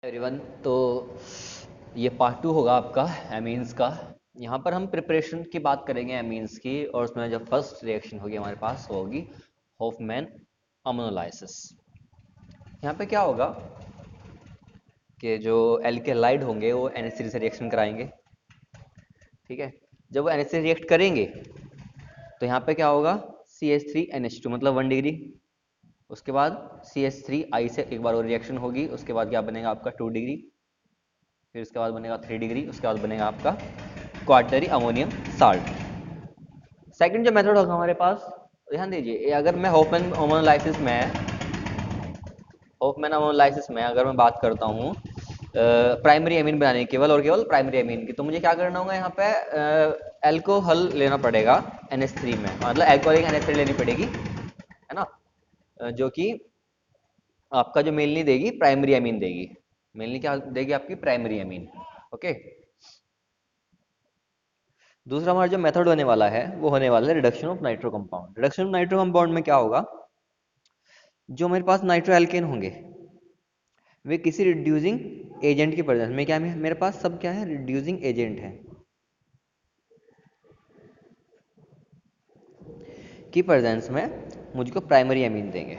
Everyone, तो ये part two होगा आपका एमीन्स का। यहाँ पर हम प्रिपरेशन की बात करेंगे एमीन्स की, और उसमें जो फर्स्ट रिएक्शन होगी हमारे पास वो होगी हॉफमैन अमोनोलाइसिस। यहाँ पे क्या होगा कि जो एल्केलाइड होंगे वो NH3 से रिएक्शन कराएंगे। ठीक है, जब वो NH3 रिएक्ट करेंगे तो यहाँ पे क्या होगा, CH3NH2 मतलब 1 डिग्री। उसके बाद CH3I से एक बार और रिएक्शन होगी, उसके बाद क्या बनेगा आपका 2 डिग्री। फिर उसके बाद बनेगा 3 डिग्री, उसके बाद बनेगा आपका क्वार्टरी अमोनियम साल्ट। सेकंड जो मेथड होगा हमारे पास, ध्यान दीजिए, अगर मैं होफमैन अमोनोलाइसिस में अगर मैं बात करता हूँ प्राइमरी एमीन बनाने की, केवल और केवल प्राइमरी एमीन की, तो मुझे क्या करना होगा, यहाँ पे एल्कोहल लेना पड़ेगा NH3 में, मतलब एल्कोहलिक NH3 लेनी पड़ेगी, है ना। जो कि आपका जो मेल नहीं देगी, प्राइमरी एमीन देगी। मेल नहीं क्या देगी, आपकी प्राइमरी एमीन। ओके, दूसरा हमारा जो मेथड होने वाला है वो होने वाला है reduction of nitro compound. Reduction of nitro compound में क्या होगा, जो हमारे पास नाइट्रो एल्केन होंगे वे किसी रिड्यूसिंग एजेंट की प्रेजेंस में, क्या मेरे पास सब क्या है, रिड्यूसिंग एजेंट है, की प्रेजेंस में मुझको प्राइमरी एमीन देंगे।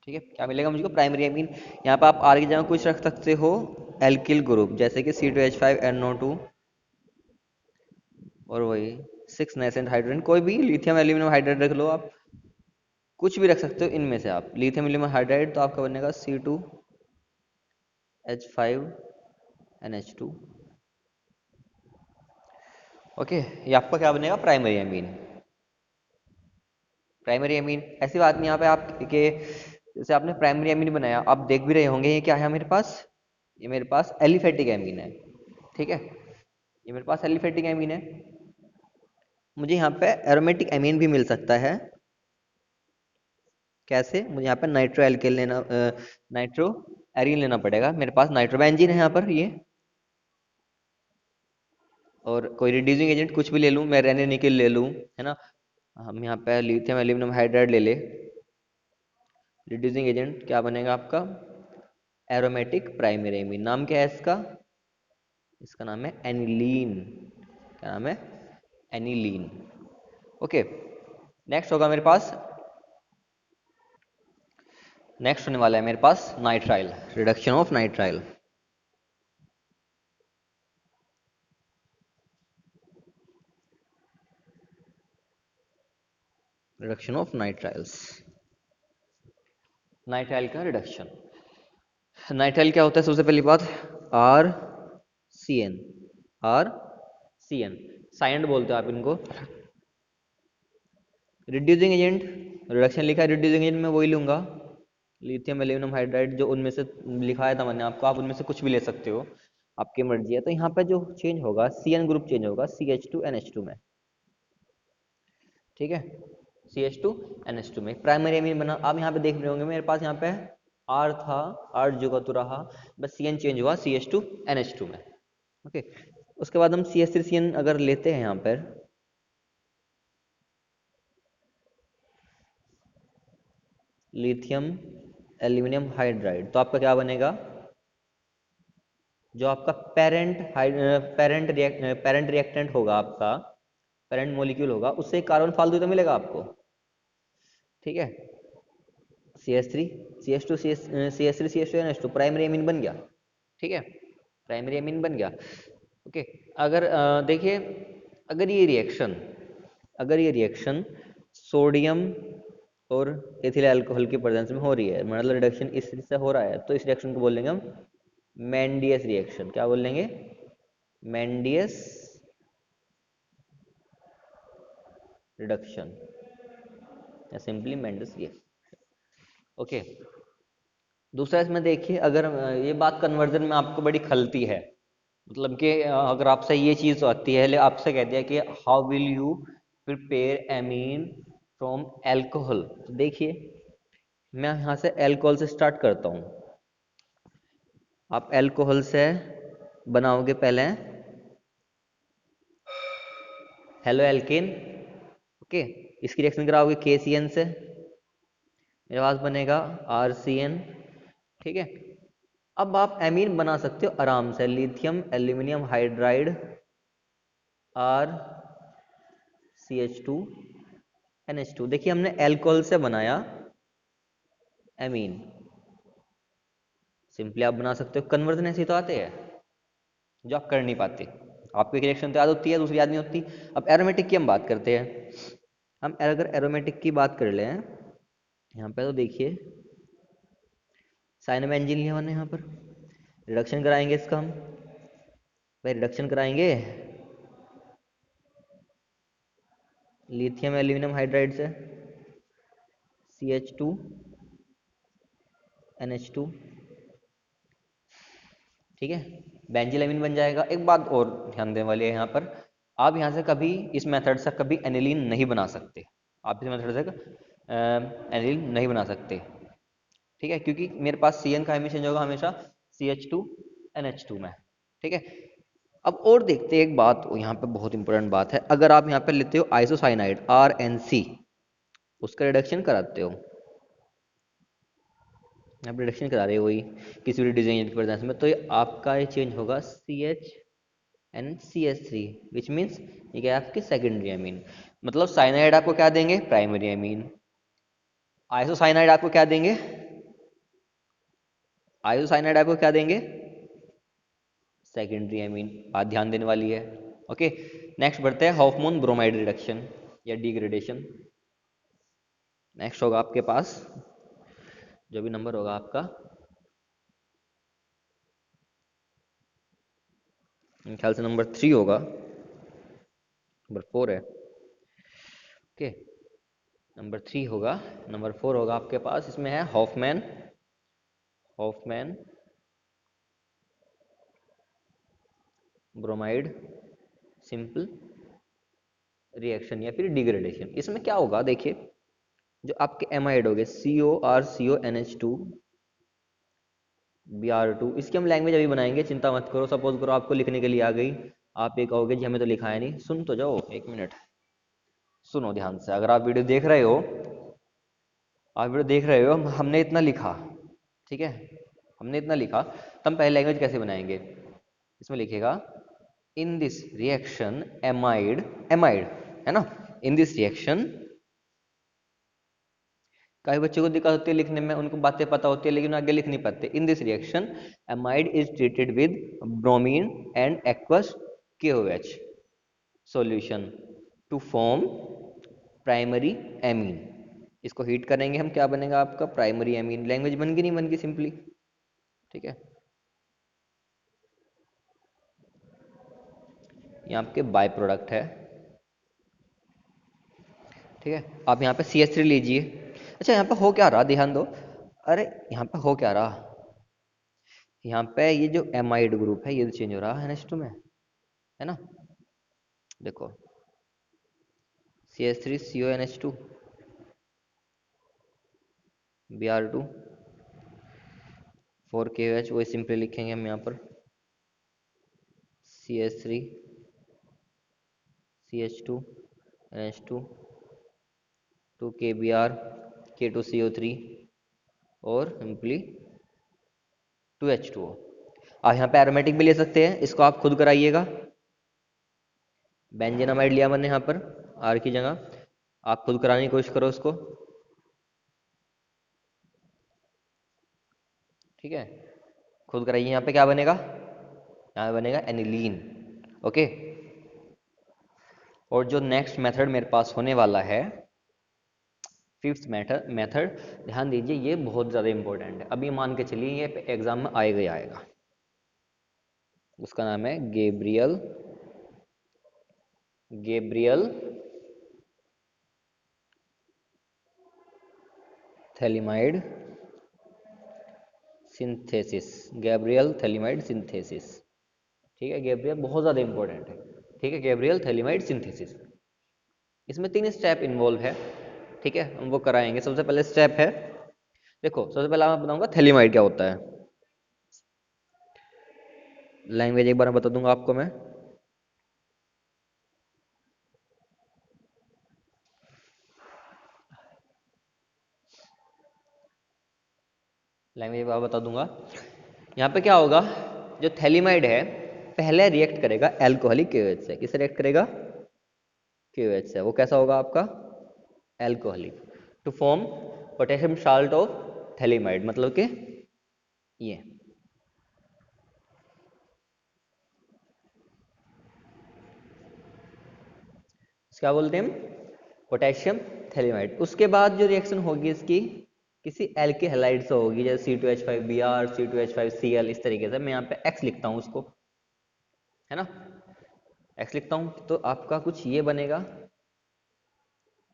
ठीक है, क्या मिलेगा मुझको, प्राइमरी एमीन। यहाँ पे आप आर की जगह कुछ रख सकते हो एल्किल ग्रुप, जैसे कि C2H5NO2, और वही 6 नेसेंट हाइड्रोजन, कोई भी लिथियम एल्यूमिनियम हाइड्राइड रख लो आप, कुछ भी रख सकते हो इनमें से आप। लिथियम एल्यूमिनियम हाइड्राइड तो आपका बनेगा C2H5NH2। ओके, ये आपका क्या बनेगा, प्राइमरी एमीन। प्राइमरी एमीन ऐसी बात नहीं यहाँ पे आप के, जैसे आपने प्राइमरी एमीन बनाया, आप देख भी रहे होंगे ये क्या है मेरे पास, ये मेरे पास एलिफेटिक एमीन है। ठीक है, ये मेरे पास एलिफेटिक एमीन है। मुझे यहाँ पे एरोमेटिक एमीन भी मिल सकता है। कैसे, मुझे यहाँ पे नाइट्रो एल्केन लेना, नाइट्रो एरीन लेना पड़ेगा। मेरे पास नाइट्रोबेंजीन है यहाँ पर ये, और कोई रिड्यूसिंग एजेंट कुछ भी ले लूँ मैं, रेने निकल ले लूँ, है ना। हम यहाँ पे लिथियम एल्यूमिनियम हाइड्राइड ले ले। रिड्यूसिंग एजेंट क्या बनेगा आपका, एरोमेटिक प्राइमरी एमीन। नाम क्या है इसका, इसका नाम है एनिलीन। क्या नाम है, एनिलीन। ओके, नेक्स्ट होगा मेरे पास, नेक्स्ट होने वाला है मेरे पास nitrile, reduction of nitrile. Reduction of nitriles, nitrile का रिडक्शन। नाइट्राइल क्या होता है, सबसे पहली बात, R C N, R C N, cyanide बोलते हो आप इनको। रिड्यूसिंग एजेंट, रिडक्शन लिखा है रिड्यूसिंग एजेंट, में वही लूंगा लिथियम एल्यूमिनियम हाइड्राइड, जो उनमें से लिखाया था मैंने आपको, आप उनमें से कुछ भी ले सकते हो, आपकी मर्जी है। तो यहाँ पे जो चेंज होगा, CN ग्रुप चेंज होगा CH2NH2 में। ठीक है, CH2NH2 में प्राइमरी एमीन बना। आप यहाँ पे देख रहे होंगे मेरे पास यहाँ पे R था, R जो का तो रहा, बस CN चेंज हुआ CH2NH2 में। ओके, उसके बाद हम CH3CN अगर लेते हैं यहाँ पर, लिथियम एल्यूमिनियम हाइड्राइड, तो आपका क्या बनेगा, जो आपका पेरेंट रिएक्टेंट होगा, आपका पेरेंट मॉलिक्यूल होगा, उससे एक कार्बन फालतू तो मिलेगा आपको। ठीक है, CH3 CH2 CH3 CH2NH2 primary amine बन गया। ठीक है, प्राइमरी एमीन बन गया। ओके, अगर देखिए, अगर ये रिएक्शन, अगर ये रिएक्शन सोडियम और एथिल अल्कोहल की प्रेजेंस में हो रही है, मतलब रिडक्शन इस से हो रहा है, तो इस रिएक्शन को बोलेंगे हम मेंडियस रिएक्शन। क्या बोलेंगे, मेंडियस रिडक्शन, या सिंपली मेंडियस रिएक्शन। ओके, दूसरा इसमें देखिए, अगर ये बात कन्वर्जन में आपको बड़ी खलती है, मतलब कि अगर आपसे ये चीज़ आती है, आपसे कह दिया कि how will you prepare amine from alcohol, तो देखिए मैं यहाँ से एल्कोहल से स्टार्ट करता हूँ। आप एल्कोहल से बनाओगे पहले हेलो एल्केन। ओके, इसकी रिएक्शन कराओगे KCN से, मेरे पास बनेगा RCN। ठीक है, अब आप एमीन बना सकते हो आराम से, lithium aluminium hydride are CH2 NH2। देखिए हमने एल्कोहल से बनाया एमीन, सिंपली आप बना सकते हो। कन्वर्जन ऐसे तो आते हैं जो आप कर नहीं पाते, आपकी रिएक्शन तो याद होती है, दूसरी याद नहीं होती। अब एरोमेटिक की हम बात करते हैं। हम अगर एरोमेटिक की बात कर लें यहाँ पे, तो देखिए साइन बेंजीन लिया हमने यहाँ पर, रिडक्शन कराएंगे इसका हम, भाई रिडक्शन कराएंगे लिथियम एल्यूमिनियम हाइड्राइड से CH2 NH2, ठीक है, बेंजीलामीन बन जाएगा। एक बात और ध्यान देने वाली है यहाँ पर, आप यहाँ से कभी इस मेथड से कभी एनिलीन नहीं बना सकते, आप इस मेथड से एनिलीन नहीं बना सकते, ठीक है, क्योंकि मेरे पास CN का एमिशन जो होगा हमेशा CH2 NH2 में, ठीक है। अब और देखते हैं एक बात, यहाँ पे बहुत इंपॉर्टेंट बात है, अगर आप यहाँ पे लेते हो आइसोसाइनाइड RNC, उसका रिडक्शन कराते हो, आप रिडक्शन करा रहे हो वही किसी भी डिजाइन की प्रेजेंस में, तो ये आपका ये चेंज होगा CH and CH3, which means ये क्या है आपके सेकेंडरी एमीन। मतलब साइनाइड आपको क्या देंगे, प्राइमरी एमीन। आइसोसाइनाइड आपको क्या देंगे, आइसोसाइनाइड आपको क्या देंगे, सेकेंडरी एमीन। बात ध्यान देने वाली है। ओके, नेक्स्ट बढ़ते हैं हॉफमैन ब्रोमाइड रिडक्शन या डिग्रेडेशन। नेक्स्ट होगा आपके पास जो भी नंबर होगा आपका, ख्याल से नंबर 3 होगा, नंबर 4 है, ओके, नंबर 3 होगा, नंबर 4 होगा आपके पास, इसमें है Hofmann, Hofmann bromide simple reaction या फिर डिग्रेडेशन। इसमें क्या होगा देखिए, जो आपके एमाइड हो गए COR CO NH2 Br2, इसकी हम लैंग्वेज अभी बनाएंगे, चिंता मत करो। सपोज करो आपको लिखने के लिए आ गई, आप ये कहोगे जी हमें तो लिखा है नहीं, सुन तो जाओ एक मिनट, सुनो ध्यान से। अगर आप वीडियो देख रहे हो, आप वीडियो देख रहे हो, हमने इतना लिखा, ठीक है, हमने इतना लिखा, तो हम पहले लैंग्वेज कैसे बनाएंगे, इसमें लिखेगा इन दिस रिएक्शन एमाइड, एमाइड है ना, इन दिस रिएक्शन, कई बच्चों को दिक्कत होती है लिखने में, उनको बातें पता होती है लेकिन आगे लिख नहीं पाते। In this reaction amide is treated with bromine and aqueous KOH solution to form primary amine. इसको हीट करेंगे हम, क्या बनेगा आपका प्राइमरी एमीन। लैंग्वेज बन गई, नहीं बन गई, सिंपली, ठीक है। ये आपके बाय प्रोडक्ट है, ठीक है। आप यहाँ पे CH3 लीजिए। अच्छा यहाँ पे हो क्या रहा, ध्यान दो, अरे यहाँ पे हो क्या रहा, यहाँ पे ये जो एमाइड ग्रुप है ये चेंज हो रहा है NH2 में, है ना, देखो CH3CONH2 Br2 4KOH, वही सिंपली लिखेंगे हम यहाँ पर CH3 CH2 NH2 2KBr K2CO3 और सिंपली 2H2O। आप यहाँ पे एरोमेटिक भी ले सकते हैं, इसको आप खुद कराइएगा। बेंजेनामाइड लिया मैंने यहाँ पर R की जगह, आप खुद कराने की कोशिश करो उसको, ठीक है, खुद कराइए। यहाँ पे क्या बनेगा, यहाँ बनेगा एनिलीन, ओके। और जो नेक्स्ट मेथड मेरे पास होने वाला है, फिफ्थ मेथड, ध्यान दीजिए, ये बहुत ज़्यादा इंपॉर्टेंट है, अभी मान के चलिए ये एग्जाम में आएगा ही आएगा। उसका नाम है Gabriel, Gabriel phthalimide synthesis, Gabriel phthalimide synthesis, ठीक है। गैब्रियल बहुत ज़्यादा इंपॉर्टेंट है, ठीक है, गैब्रियल थैलिमाइड सिंथेसिस। इसमें 3 स्टेप इन्वॉल्व है, ठीक है, हम वो कराएंगे। सबसे पहले स्टेप है, देखो सबसे पहले मैं बताऊंगा थैलिमाइड क्या होता है। लैंग्वेज एक बार बता दूंगा आपको मैं, लैंग्वेज एक बार बता दूंगा। यहाँ पे क्या होगा, जो थैलिमाइड है पहले रिएक्ट करेगा एल्कोहलिक KOH से। किससे रिएक्ट करेगा? KOH से। वो कैसा होगा आपका? Alcoholic, to form potassium salt of phthalimide, मतलब कि ये क्या बोलते हैं हम? Potassium phthalimide. उसके बाद जो रिएक्शन होगी इसकी किसी एल्की हैलाइड से होगी, जैसे C2H5Br, C2H5Cl, इस तरीके से। मैं यहाँ पे X लिखता हूँ उसको, है ना, X लिखता हूँ, तो आपका कुछ ये बनेगा,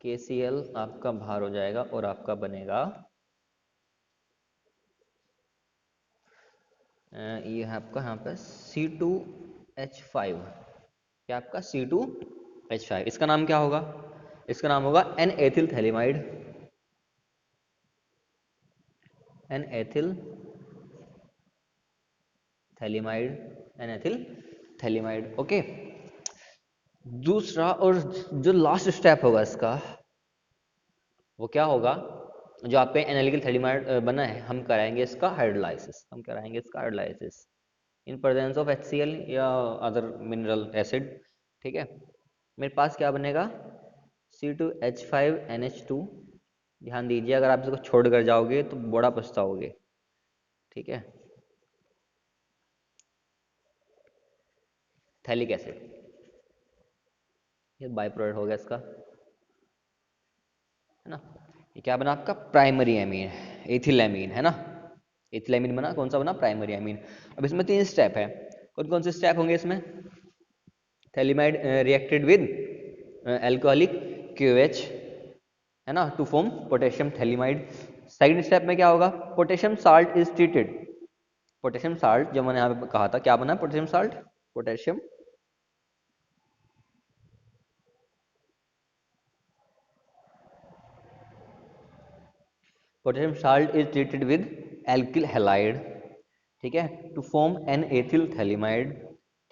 KCl आपका बाहर हो जाएगा और आपका बनेगा ये है आपका यहाँ पे C2H5, क्या आपका C2H5। इसका नाम क्या होगा? इसका नाम होगा N ethyl phthalimide, N ethyl phthalimide, N ethyl phthalimide. Okay, दूसरा और जो लास्ट स्टेप होगा इसका, वो क्या होगा? जो आपका एनालिकल थैलिमाइड बना है, हम कराएंगे इसका हाइड्रोलाइसिस, हम कराएंगे इसका hydrolysis in presence of HCl या अदर मिनरल एसिड। ठीक है, मेरे पास क्या बनेगा? C2H5NH2। ध्यान दीजिए, अगर आप इसको छोड़ कर जाओगे तो बड़ा पछताओगे। ठीक है, थैलिक एसिड, ये बाय प्रोडक्ट हो गया इसका, है ना। ये क्या बना आपका? प्राइमरी एमीन, एथिल एमीन, है ना। एथिल एमीन बना, कौन सा बना? Primary amine. अब इसमें 3 स्टेप है। कौन कौन से स्टेप होंगे इसमें? Phthalimide reacted with alcoholic KOH, है ना, to form potassium phthalimide. Second step में क्या होगा? Potassium salt is treated. Potassium salt जो मैंने यहाँ पे कहा था, क्या बना? Potassium salt, potassium potassium salt is treated with alkyl halide, ठीक है, to form N ethyl phthalimide.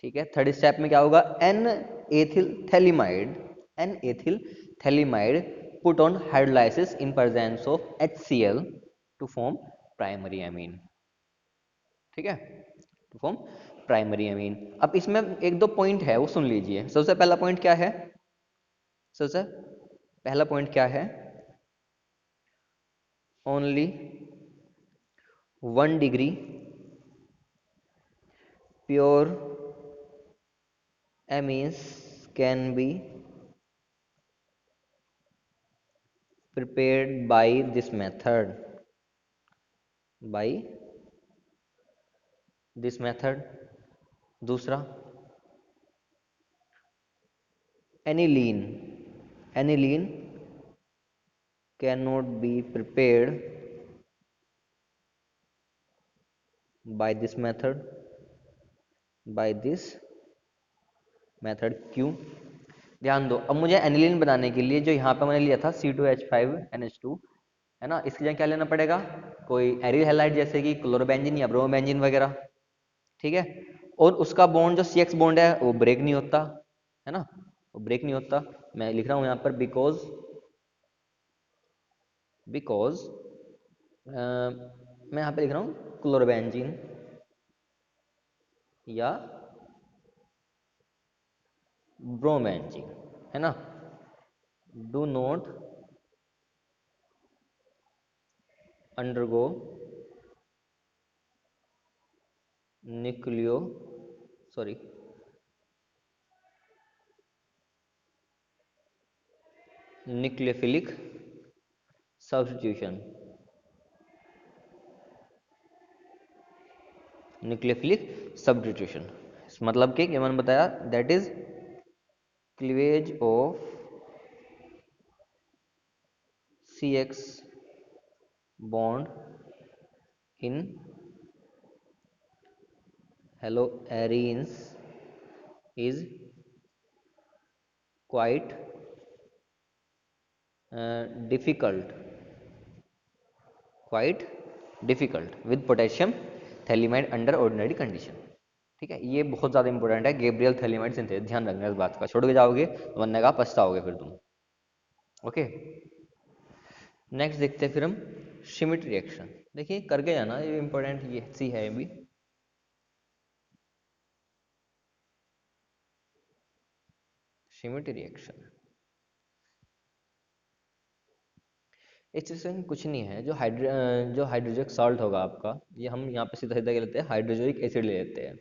ठीक है, थर्ड स्टेप में क्या होगा? N ethyl phthalimide, N ethyl phthalimide put on hydrolysis in presence of HCl to form primary amine. ठीक है, to form primary अमीन। अब इसमें एक दो पॉइंट है, वो सुन लीजिए। सबसे पहला पॉइंट क्या है? सबसे पहला पॉइंट क्या है? Only 1 degree pure amines can be prepared by this method, by this method। दूसरा, aniline, aniline cannot be prepared by this method, by this method। क्यों? ध्यान दो, अब मुझे एनिलीन बनाने के लिए जो यहाँ पे मैंने लिया था C2H5NH2, है ना, इसके लिए क्या लेना पड़ेगा? कोई एरिल हैलाइड, जैसे कि क्लोरोबेंजीन या ब्रोमोबेंजीन वगैरह। ठीक है, और उसका बॉन्ड जो CX बॉन्ड है वो ब्रेक नहीं होता, है ना, वो ब्रेक नहीं होता। मैं लिख रहा हूँ यहाँ पर बिकॉज, बिकॉज मैं यहाँ पे लिख रहा हूँ क्लोरोबेंजीन या ब्रोमेंजीन, है ना, do not undergo nucleo sorry nucleophilic substitution, nucleophilic substitution मतलब कि मैंने बताया, that is cleavage of CX bond in haloarenes is quite difficult, quite difficult with potassium thaliamide under ordinary condition। ठीक है, ये बहुत ज़्यादा इंपॉर्टेंट है, गैब्रियल थैलिमाइड सिंथेसिस। ध्यान रखना इस बात का, छोड़ के जाओगे तो बनने का पछताओगे फिर तुम। ओके, नेक्स्ट देखते हैं फिर हम श्मिट रिएक्शन। देखिए करके जाना, ये इंपॉर्टेंट ये सी है भी। श्रीमती रिएक्शन इस चीज़ में कुछ नहीं है। जो हाइड्रोजोनिक सॉल्ट होगा आपका, ये हम यहाँ पे सीधा सीधा क्या लेते हैं, हाइड्रोजोनिक एसिड ले लेते हैं।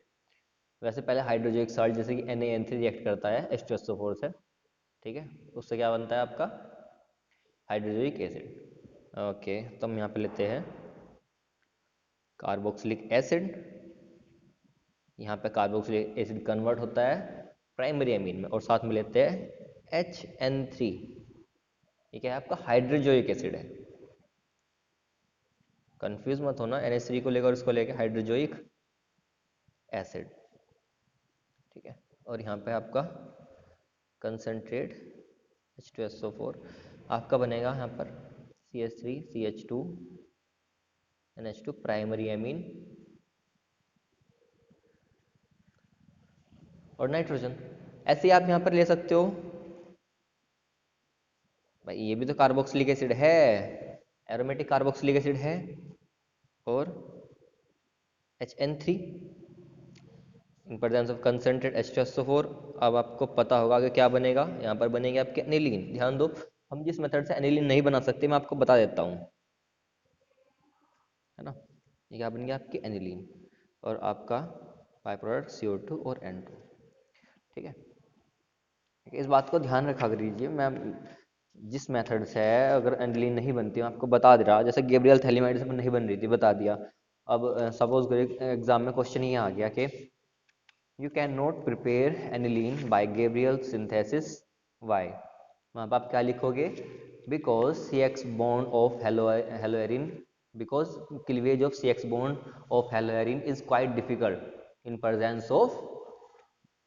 वैसे पहले हाइड्रोजोनिक सॉल्ट जैसे कि Na3 रिएक्ट करता है H2SO4 से, ठीक है, उससे क्या बनता है आपका हाइड्रोजोनिक एसिड। ओके, तो हम यहाँ पे लेते हैं कार्बोक्सिलिक एसिड। यहाँ पे कार्बोक्सिलिक एसिड कन्वर्ट होता है प्राइमरी एमीन में, और साथ में लेते हैं HN3। ये क्या है आपका हाइड्रोजोनिक एसिड है। कंफ्यूज मत होना NH3 को लेकर, उसको लेकर हाइड्रोजोनिक एसिड, ठीक है। और यहाँ पे आपका कंसनट्रेट H2SO4 आपका बनेगा यहाँ पर CH3 CH2 NH2 primary amine और नाइट्रोजन। ऐसे ही आप यहाँ पर ले सकते हो भाई, ये भी तो कार्बोक्सिलिक एसिड है, एरोमेटिक कार्बोक्सिलिक एसिड है। और HN3 in presence of concentrate H2SO4। अब आपको पता होगा कि क्या बनेगा, यहाँ पर बनेंगे आपके एनिलीन। ध्यान दो, हम जिस मेथड से एनिलीन नहीं बना सकते मैं आपको बता देता हूँ, है ना। ये क्या बन गया आपकी एनिलीन, और आपका बाय प्रोडक्ट CO2 और N2, ठीक है। इस बात को ध्यान रखा करिए, मैं जिस मेथड से अगर एनिलीन नहीं बनती, मैं आपको बता दे रहा, जैसे गैब्रियल थैलीमाइड से नहीं बन रही थी, बता दिया। अब सपोज एग्जाम में क्वेश्चन ये आ गया कि you can not prepare aniline by Gabriel synthesis, why. वहाँ पर आप क्या लिखोगे, because CX bond of haloarene, because cleavage of CX bond of haloarene is quite difficult in presence of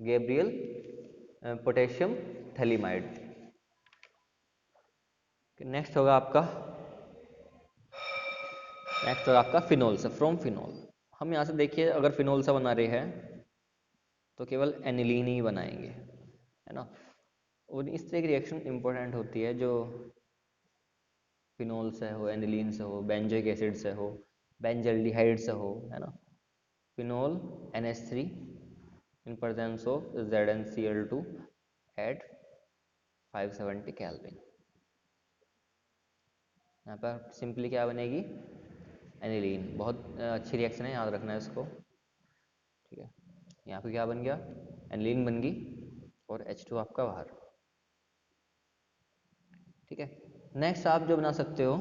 Gabriel potassium phthalimide. Next होगा आपका phenol से, from phenol. हम यहाँ से देखिए, अगर फिनोल से बना रहे हैं तो केवल एनिलीन ही बनाएंगे, है ना। और इस तरह की रिएक्शन इंपॉर्टेंट होती है जो फिनोल से हो, एनिलीन से हो, बेंजोइक एसिड से हो, बेंजल्डिहाइड से हो, है ना। Phenol NH3 in presence of ZnCl2 at 570 Kelvin। यहाँ पर सिंपली क्या बनेगी, एनिलीन। बहुत अच्छी रिएक्शन है, याद रखना है इसको, ठीक है। यहाँ पे क्या बन गया, एनिलीन बन गई, और H2 आपका बाहर, ठीक है। नेक्स्ट आप जो बना सकते हो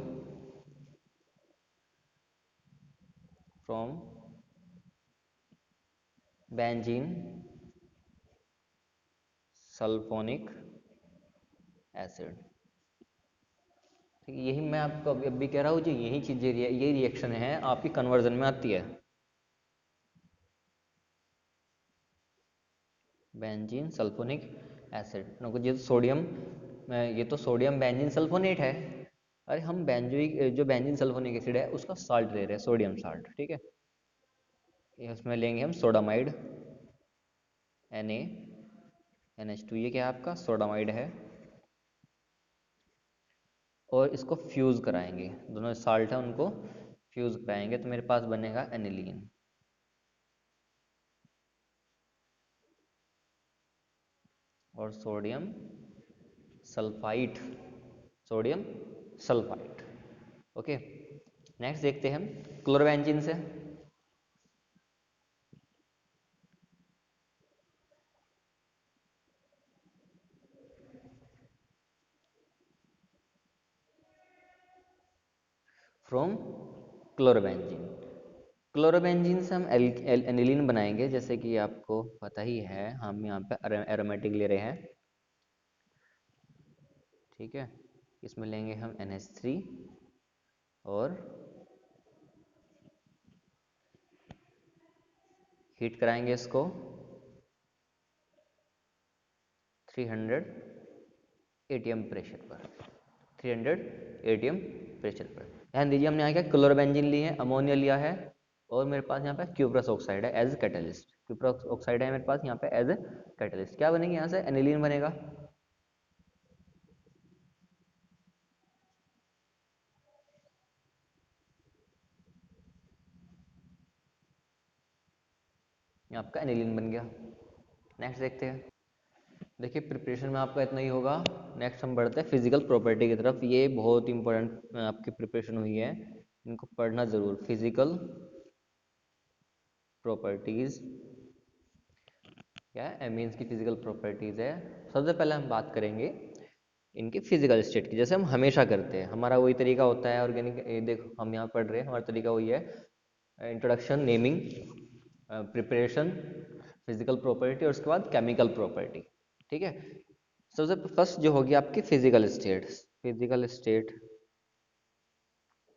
फ्रॉम बेंजीन सल्फोनिक एसिड, ठीक है। यही मैं आपको अभी अभी कह रहा हूँ जी, यही चीज़ें, यही रिएक्शन है आपकी कन्वर्जन में आती है। बेंजीन सल्फोनिक एसिड, ये सोडियम, ये तो सोडियम बेंजीन सल्फोनेट है। अरे हम बेंजोइक, जो बेंजीन सल्फोनिक एसिड है उसका साल्ट ले रहे हैं, सोडियम साल्ट, ठीक है। ये उसमें लेंगे हम सोडामाइड NaNH2, ये क्या है आपका सोडामाइड है, और इसको फ्यूज कराएंगे, दोनों साल्ट है उनको फ्यूज कराएंगे, तो मेरे पास बनेगा एनिलीन। और sulphite sodium sulphite, okay. Next देखते हैं हम क्लोरोबेंजीन से। फ्रॉम क्लोरोबेंजीन, क्लोरोबेंजीन से हम एनिलीन बनाएंगे, जैसे कि आपको पता ही है, हम यहाँ पे एरोमेटिक ले रहे हैं, ठीक है। इसमें लेंगे हम NH3 और हीट कराएंगे इसको 300 ATM प्रेशर पर, 300 ATM प्रेशर पर। ध्यान दीजिए, हमने यहाँ क्या क्लोरोबेंजीन ली है, अमोनिया लिया है, और मेरे पास यहाँ पे क्यूप्रस ऑक्साइड है एज कैटलिस्ट। क्यूप्रस ऑक्साइड है मेरे पास यहाँ पे एज कैटलिस्ट। क्या बनेगी यहाँ से, एनिलीन बनेगा। ये आपका एनिलीन बन गया। नेक्स्ट देखते हैं, देखिए प्रिपरेशन में आपका इतना ही होगा। नेक्स्ट हम बढ़ते हैं फिजिकल प्रॉपर्टी की तरफ। ये बहुत इंपॉर्टेंट आपकी प्रिपरेशन हुई है, इनको पढ़ना जरूर। फिजिकल प्रॉपर्टीज क्या है, मीन्स की फिजिकल प्रॉपर्टीज है। सबसे पहले हम बात करेंगे इनकी फिजिकल स्टेट की, जैसे हम हमेशा करते हैं। हमारा वही तरीका होता है ऑर्गेनिक, देखो हम यहाँ पढ़ रहे हैं, हमारा तरीका वही है। Introduction, naming, preparation, physical property और उसके बाद केमिकल प्रॉपर्टी। ठीक है। सबसे फर्स्ट जो होगी आपकी फिजिकल स्टेट। फिजिकल स्टेट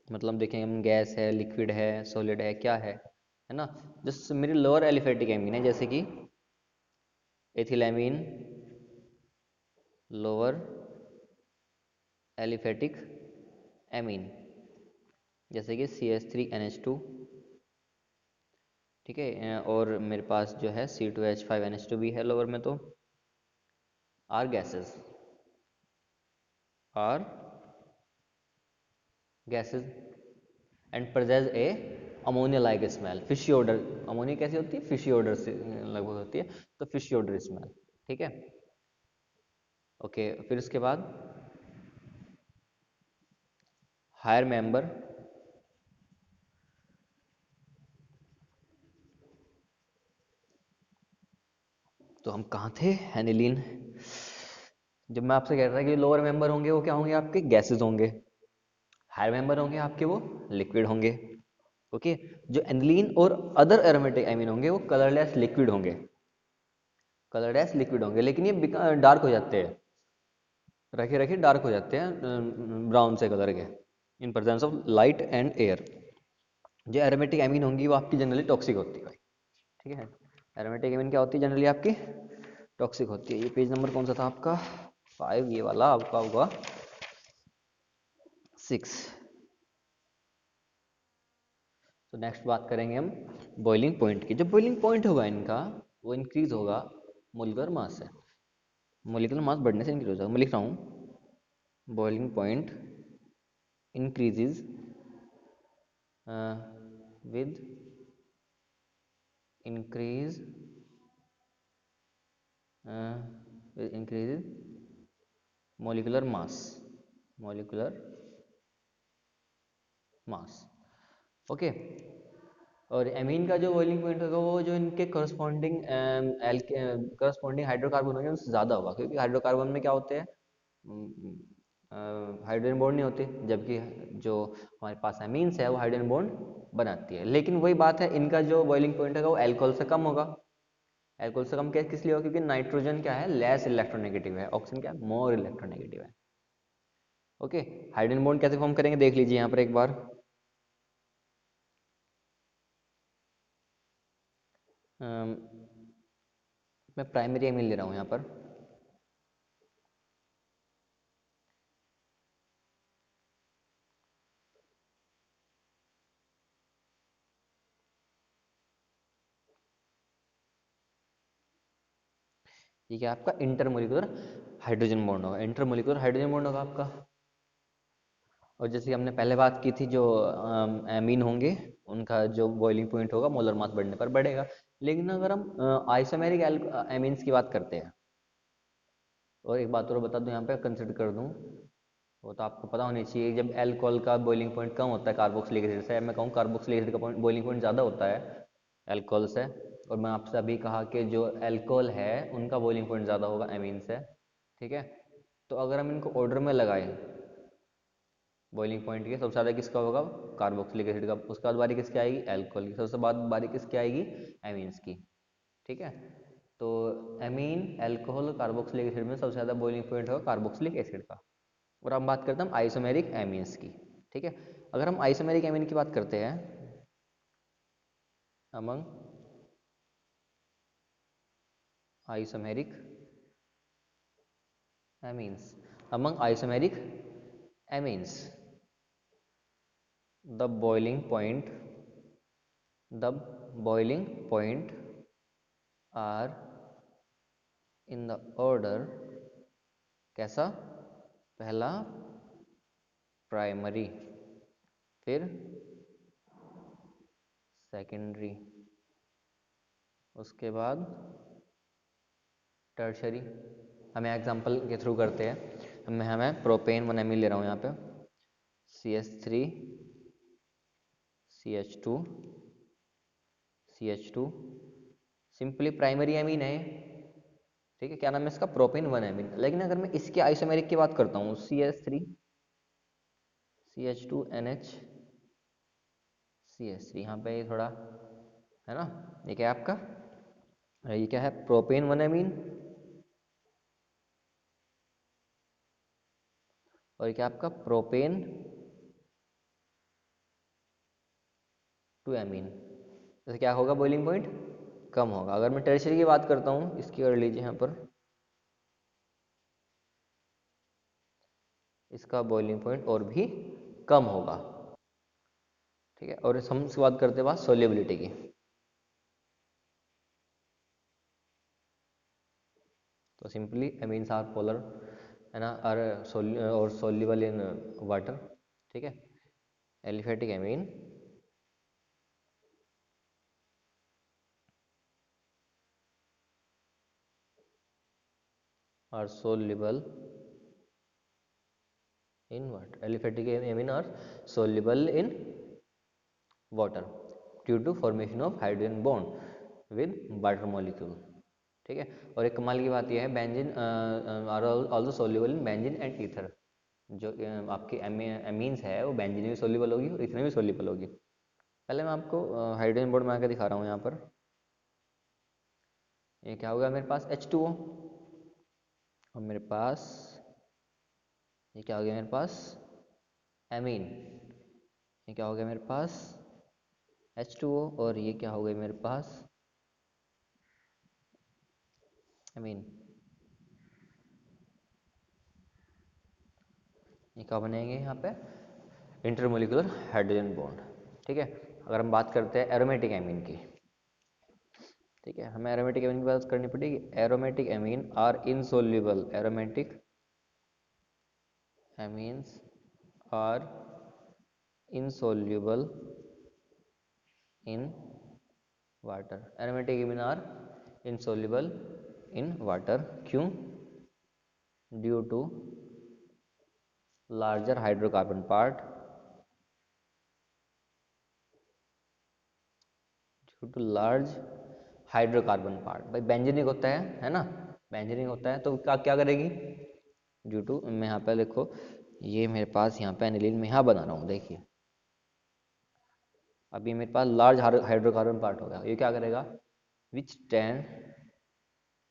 मतलब देखेंगे हम, गैस है, लिक्विड है, सॉलिड है, क्या है ना। जैसे मेरी लोअर एलिफेटिक एमीन है, जैसे कि एथिलैमीन, लोअर एलिफेटिक एमीन, जैसे कि CH3NH2। ठीक है। और मेरे पास जो है C2H5NH2 भी है लोअर में। तो are gases, are gases and present a ammonia like smell, fishy odour. Ammonia कैसी होती है, फिशी ऑर्डर से लगभग होती है, तो फिशी ऑर्डर स्मेल। ठीक है। ओके, फिर उसके बाद हायर मेंबर, तो हम कहाँ थे, एनिलीन। जब मैं आपसे कह रहा था कि लोअर मेंबर होंगे वो क्या होंगे, आपके गैसेस होंगे। हायर मेंबर होंगे आपके वो लिक्विड होंगे। ओके। जो एनिलीन और अदर एरोमेटिक एमीन होंगे वो कलरलेस लिक्विड होंगे, कलरलेस लिक्विड होंगे, लेकिन ये डार्क हो जाते हैं, रखे रखे डार्क हो जाते हैं ब्राउन से कलर के, इन presence of light and air. जो एरोमेटिक एमीन होंगी वो आपकी जनरली टॉक्सिक होती है भाई। ठीक है। एरोमेटिक एमीन क्या होती है, जनरली आपकी टॉक्सिक होती है। ये पेज नंबर कौन सा था आपका, 5, ये वाला आपका होगा 6। तो नेक्स्ट बात करेंगे हम बॉइलिंग पॉइंट की। जो बॉइलिंग पॉइंट होगा इनका, वो इंक्रीज होगा मोलिकुलर मास से। मोलिकुलर मास बढ़ने से इंक्रीज होगा। मैं लिख रहा हूँ, boiling point increases with increase increase molecular mass, molecular mass. Okay. और एमीन का जो बॉइलिंग पॉइंट होगा वो जो इनके करस्पॉन्डिंग करस्पॉन्डिंग हाइड्रोकार्बन होंगे उनसे ज़्यादा होगा, क्योंकि हाइड्रोकार्बन में क्या होते हैं, हाइड्रोजन बॉन्ड नहीं होते, जबकि जो हमारे पास एमीन्स है वो हाइड्रोजन बॉन्ड बनाती है। लेकिन वही बात है, इनका जो बॉइलिंग पॉइंट होगा वो एल्कोहल से कम होगा। एल्कोहल से कम किस लिए होगा, क्योंकि नाइट्रोजन क्या है, लेस इलेक्ट्रोनेगेटिव है, ऑक्सीजन क्या है, मोर इलेक्ट्रोनेगेटिव है। ओके। हाइड्रोजन बॉन्ड कैसे फॉर्म करेंगे देख लीजिए यहाँ पर एक बार। अम, मैं प्राइमरी एमीन ले रहा हूँ यहाँ पर। ठीक है, आपका इंटरमोलिकुलर हाइड्रोजन बॉन्ड होगा, इंटरमोलिकुलर हाइड्रोजन बॉन्ड होगा आपका। और जैसे हमने पहले बात की थी, जो एमीन होंगे उनका जो बॉइलिंग पॉइंट होगा मोलर मास बढ़ने पर बढ़ेगा। लेकिन अगर हम आइसोमेरिक एमीन्स की बात करते हैं, और एक बात और बता दूं यहाँ पे कंसिडर कर दूं, वो तो आपको पता होनी चाहिए, जब एल्कोहल का बॉइलिंग पॉइंट कम होता है कार्बोक्सिलिक एसिड से, मैं कहूँ कार्बोक्सिलिक एसिड का बॉइलिंग पॉइंट ज़्यादा होता है एल्कोहल से। और मैं आपसे अभी कहा कि जो एल्कोहल है उनका बॉइलिंग पॉइंट ज़्यादा होगा एमीन से। ठीक है। तो अगर हम इनको ऑर्डर में लगाएं, बॉइलिंग पॉइंट के सबसे ज़्यादा किसका होगा, कार्बोक्सिलिक एसिड का। उसके बाद बारी किसकी आएगी, एल्कोहल की। सबसे बाद बारी किसकी आएगी, एमीन्स की। ठीक है। तो एमीन, एल्कोहल, कार्बोक्सिलिक एसिड में सबसे ज़्यादा बॉइलिंग पॉइंट होगा कार्बोक्सिलिक एसिड का। और हम बात करते हैं हम आइसोमेरिक एमीन्स की। ठीक है। अगर हम आइसोमेरिक एमीन की बात करते हैं, among isomeric amines, among isomeric amines, the boiling point, the boiling point are in the order, कैसा, पहला प्राइमरी, फिर सेकेंडरी, उसके बाद टर्शरी, हमें एग्जांपल के थ्रू करते हैं। हमें प्रोपेन 1 ml ले रहा हूँ यहाँ पे, CH3 CH2 CH2, simply primary amine है, ठीक है। क्या नाम है इसका? Propane 1 amine. लेकिन अगर मैं इसके आइसोमेरिक की बात करता हूँ, CH3 CH2 NH CH3, यहाँ पे थोड़ा है ना, ये क्या है आपका, ये क्या है? प्रोपेन 1 एमीन, और क्या आपका? Propane 2 amine. जैसे क्या होगा? बॉइलिंग पॉइंट कम होगा। अगर मैं टर्शियरी की बात करता हूँ, इसकी कर लीजिए यहाँ पर, इसका बॉइलिंग पॉइंट और भी कम होगा, ठीक है। और हम इसके बाद करते हैं बात सोल्युबिलिटी की। तो सिंपली एमीन्स आर पोलर, है ना, आर और सोल्यूबल इन वाटर, ठीक है। Aliphatic amine are soluble in water. Aliphatic amine are soluble in water due to formation of hydrogen bond with water molecule, ठीक है। और एक कमाल की बात यह है, benzene are also soluble in benzene and ether. जो आपकी एमीन्स है वो बेंजीन में भी सोल्यूबल होगी और ईथर में भी सोल्यूबल होगी। पहले मैं आपको हाइड्रोजन बॉन्ड बना के दिखा रहा हूँ यहाँ पर। ये क्या होगा मेरे पास? H2O, और मेरे पास ये क्या हो गया मेरे पास? एमीन। ये क्या हो गया मेरे पास? H2O, और ये क्या हो गया मेरे पास? एमीन। ये क्या बनेंगे यहाँ पे? इंटरमोलिकुलर हाइड्रोजन बॉन्ड, ठीक है। अगर हम बात करते हैं एरोमेटिक एमीन की, ठीक है, हमें एरोमेटिक एमीन की बात करनी पड़ेगी। Aromatic amine are insoluble, aromatic amines are insoluble in water. Aromatic amine are insoluble in water, क्यों? Due to larger hydrocarbon part, due to large hydrocarbon part. भाई बेंजीनिक होता है ना, बेंजीनिक होता है तो क्या क्या करेगी? ड्यू टू, मैं यहाँ पे देखो, ये मेरे पास यहाँ पे एनिलीन में यहाँ बना रहा हूँ, देखिए अभी मेरे पास लार्ज हाइड्रोकार्बन पार्ट होगा। ये क्या करेगा? Which tend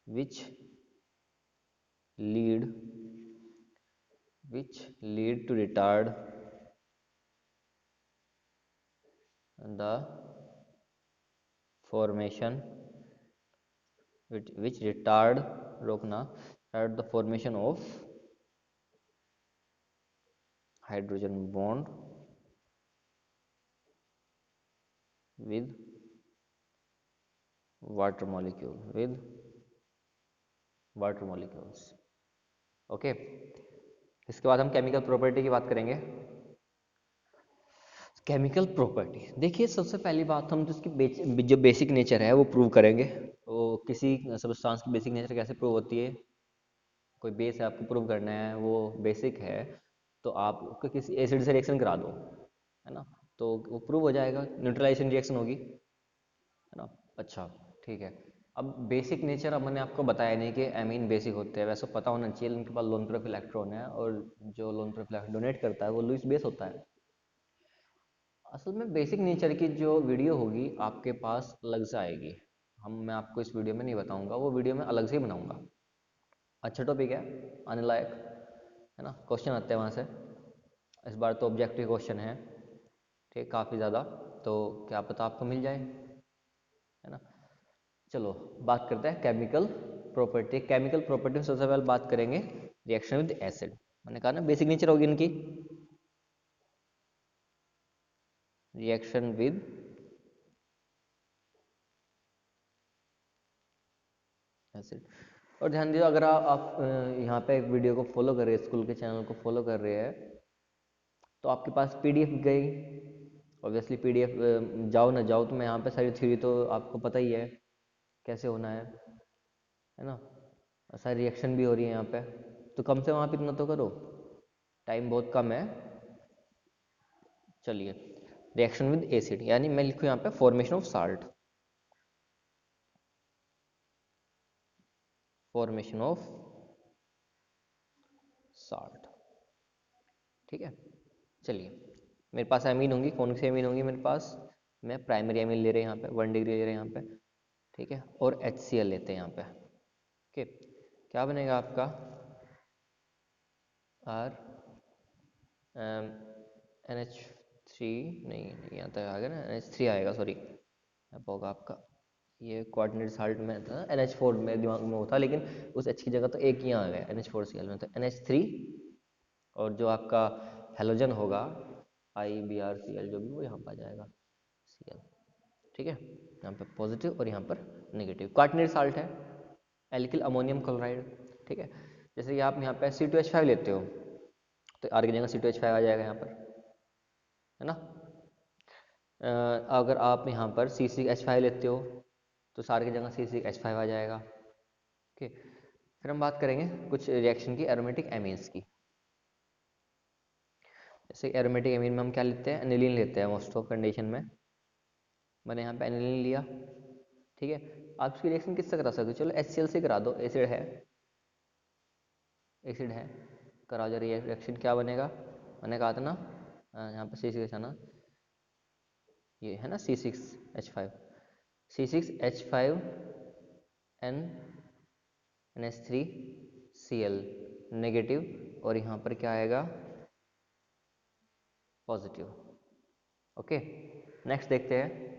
which lead which lead to retard the formation, which retard, रोकना, retard the formation of hydrogen bond with water molecule, with water molecules, okay. इसके बाद हम केमिकल प्रॉपर्टी की बात करेंगे। केमिकल प्रॉपर्टी देखिए, सबसे पहली बात हम जो इसकी जो बेसिक नेचर है वो प्रूव करेंगे। तो किसी सब्सटेंस की बेसिक नेचर कैसे प्रूव होती है? कोई बेस है, आपको प्रूव करना है, वो बेसिक है, तो आप उसको किसी एसिड से रिएक्शन करा दो, है ना, तो वो प्रूव हो जाएगा, न्यूट्रलाइजेशन रिएक्शन होगी, है ना। अच्छा, ठीक है। अब बेसिक नेचर, अब मैंने आपको बताया नहीं कि एमीन बेसिक होते हैं, वैसे पता होना चाहिए उनके पास लोन तरफ इलेक्ट्रॉन है, और जो लोन तरफ इलेक्ट्रॉन डोनेट करता है वो लुईस बेस होता है। असल में बेसिक नेचर की जो वीडियो होगी आपके पास अलग से आएगी, मैं आपको इस वीडियो में नहीं बताऊंगा, वो वीडियो मैं अलग से ही बनाऊंगा। अच्छा टॉपिक है, आने लायक, है ना, क्वेश्चन आते हैं वहाँ से। इस बार तो ऑब्जेक्टिव क्वेश्चन है, ठीक, काफ़ी ज़्यादा, तो क्या पता आपको मिल जाए, है ना। चलो बात करते हैं केमिकल प्रॉपर्टी। केमिकल प्रॉपर्टी में सबसे पहले बात करेंगे रिएक्शन विद एसिड। मैंने कहा ना बेसिक नेचर होगी इनकी, रिएक्शन विद एसिड। और ध्यान दीजिए, अगर आप यहाँ पे एक वीडियो को फॉलो कर रहे हैं, स्कूल के चैनल को फॉलो कर रहे हैं, तो आपके पास पीडीएफ गई, ऑब्वियसली पीडीएफ जाओ ना जाओ, तो मैं यहाँ पे सारी थ्योरी तो आपको पता ही है कैसे होना है ना। ऐसा रिएक्शन भी हो रही है यहाँ पे, तो कम से कम आप इतना तो करो, टाइम बहुत कम है। चलिए, रिएक्शन विद एसिड, यानी मैं लिखूँ यहाँ पे formation of salt, formation of salt, ठीक है। चलिए, मेरे पास एमीन होंगी, कौन सी एमीन होंगी मेरे पास, मैं प्राइमरी एमीन ले रहे हैं यहाँ पे, 1 डिग्री ले रहे हैं यहाँ पे, ठीक है, और HCl लेते हैं यहाँ पे। ओके, क्या बनेगा आपका, आर NH3, नहीं यहाँ तक आ गया ना, NH3 आएगा, सॉरी, अब होगा आपका, ये कोऑर्डिनेट साल्ट में था, NH4 मेरे दिमाग में वो था, लेकिन उस H की जगह तो एक यहाँ आ गया, NH4Cl में, तो NH3, और जो आपका हेलोजन होगा IBrCl, जो भी वो यहाँ पर आ जाएगा Cl, ठीक है, यहाँ पे पॉजिटिव और यहाँ पर नेगेटिव। कार्बोनेट साल्ट है, एल्किल अमोनियम क्लोराइड, ठीक है। जैसे कि आप यहाँ पे C2H5 लेते हो, तो आर की जगह C2H5 आ जाएगा यहाँ पर, है ना। अगर आप यहाँ पर C6H5 लेते हो, तो सार की जगह C6H5 आ जाएगा। ओके, फिर हम बात करेंगे कुछ रिएक्शन की एरोमेटिक एमीन्स की। जैसे एरोमेटिक एमीन में हम क्या लेते हैं, एनिलीन लेते हैं मोस्ट ऑफ कंडीशन में। मैंने यहाँ पे एनिलीन लिया, ठीक है। आप इसकी रिएक्शन किससे करा सकते हो, चलो HCl से करा दो, एसिड है, एसिड है, करा जो रिएक्शन क्या बनेगा, मैंने कहा था ना, यहाँ पे C6 है ना, ये है ना C6H5, C6H5 N NH3Cl negative, और यहाँ पर क्या आएगा, पॉजिटिव। ओके, नेक्स्ट देखते हैं,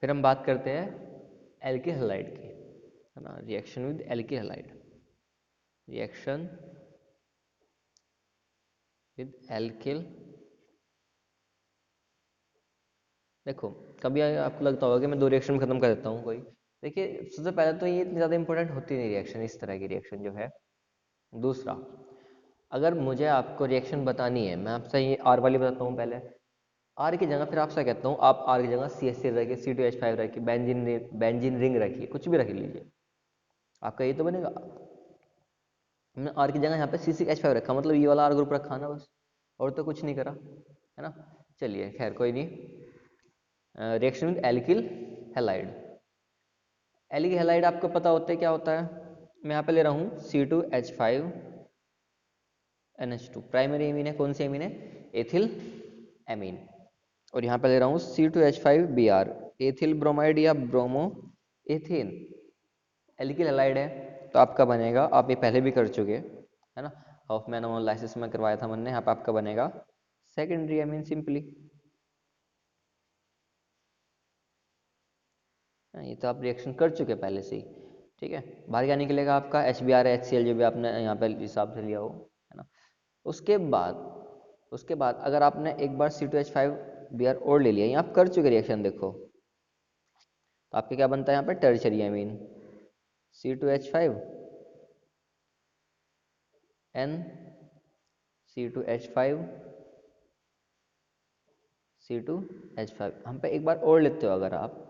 फिर हम बात करते हैं एल्किल हैलाइड की, है ना, reaction with alkyl halide, reaction with alkyl. देखो, कभी आपको लगता होगा कि मैं 2 रिएक्शन में खत्म कर देता हूँ कोई, देखिए सबसे पहले तो ये इतनी ज़्यादा इंपॉर्टेंट होती नहीं रिएक्शन, इस तरह की रिएक्शन जो है। दूसरा, अगर मुझे आपको रिएक्शन बतानी है, मैं आपसे ये आर वाली बताता हूँ पहले, आर की जगह फिर आपसे कहता हूँ, आप आर की जगह CH3 रखिए, C2H5 रखिए, बेंजीन रिंग रखिए, कुछ भी रख लीजिए, आपका ये तो बनेगा। हमने आर की जगह यहाँ पे C6H5 रखा, मतलब ये वाला आर ग्रुप रखा ना बस, और तो कुछ नहीं करा, है ना। चलिए खैर कोई नहीं। Reaction with alkyl halide, alkyl halide आपको पता होता है क्या होता है, मैं यहाँ पे ले रहा हूँ C2H5NH2, प्राइमरी एमीन है, कौन सी एमीन है, एथिल एमीन, और यहाँ पे ले रहा हूँ C2H5Br, एथिल ब्रोमाइड या ब्रोमो एथेन, एल्किल हैलाइड है। तो आपका बनेगा, आप ये पहले भी कर चुके, है ना, हॉफमैन अमोलाइसिस में करवाया था मैंने, यहाँ पे आपका बनेगा सेकेंडरी एमीन सिंपली। ये तो आप रिएक्शन कर चुके पहले से ही, ठीक है। बाहर क्या निकलेगा आपका, HBr HCl, जो भी आपने यहाँ पे हिसाब से लिया हो, है ना। उसके बाद अगर आपने एक बार C2H5Br और ले लिया, ये आप कर चुके रिएक्शन देखो, तो आपके क्या बनता है यहाँ पे, tertiary amine, C2H5N C2H5 C2H5, हम पे एक बार और लेते हो अगर आप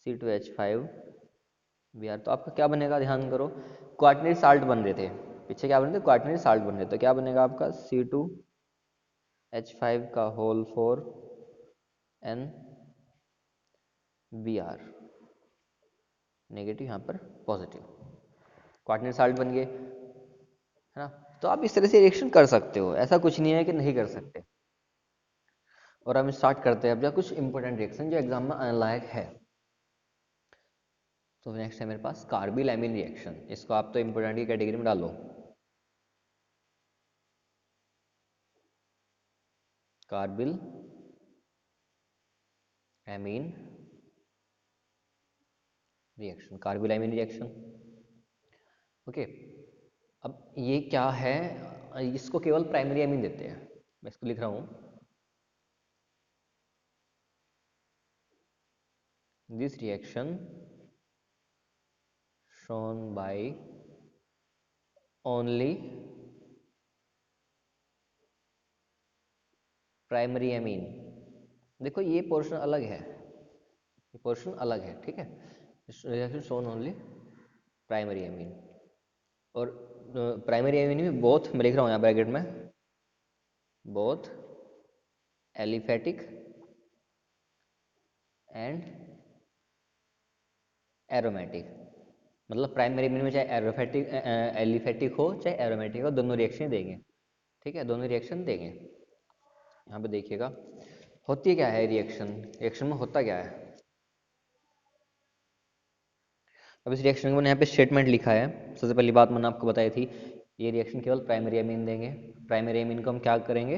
C2H5Br, तो आपका क्या बनेगा, ध्यान करो, क्वार्टनरी साल्ट बन रहे थे पीछे, क्या बन रहे थे, क्वार्टनरी साल्ट बन रहे थे, तो क्या बनेगा आपका C2H5 का होल 4 NBr, नेगेटिव यहाँ पर पॉजिटिव, क्वार्टनरी साल्ट बन गए, है ना। तो आप इस तरह से रिएक्शन कर सकते हो, ऐसा कुछ नहीं है कि नहीं कर सकते। और हम स्टार्ट करते हैं अब जो कुछ इंपॉर्टेंट रिएक्शन जो एग्जाम में आने लायक है। तो नेक्स्ट है मेरे पास कार्बिल एमीन रिएक्शन, इसको आप तो इंपॉर्टेंट की कैटेगरी में डालो, carbyl amine reaction, carbyl amine reaction. Okay, अब ये क्या है, इसको केवल प्राइमरी एमीन देते हैं, मैं इसको लिख रहा हूँ, this reaction shown by only primary amine. देखो ये पोर्शन अलग है, ये पोर्शन अलग है, ठीक है, reaction shown only primary amine, और प्राइमरी एमिन में बोथ मैं लिख रहा हूँ यहाँ ब्रैकेट में, बोथ एलिफेटिक एंड एरोमेटिक। मतलब प्राइमरी एमिन में चाहे एरोफेटिक एलिफेटिक हो चाहे एरोमेटिक हो, दोनों रिएक्शन देंगे। ठीक है, दोनों रिएक्शन देंगे। यहाँ पे देखिएगा होती क्या है रिएक्शन, रिएक्शन में होता क्या है। अब इस रिएक्शन को मैंने यहाँ पे स्टेटमेंट लिखा है। सबसे पहली बात मैंने आपको बताई थी, ये रिएक्शन केवल प्राइमरी एमीन देंगे। प्राइमरी एमीन को हम क्या करेंगे,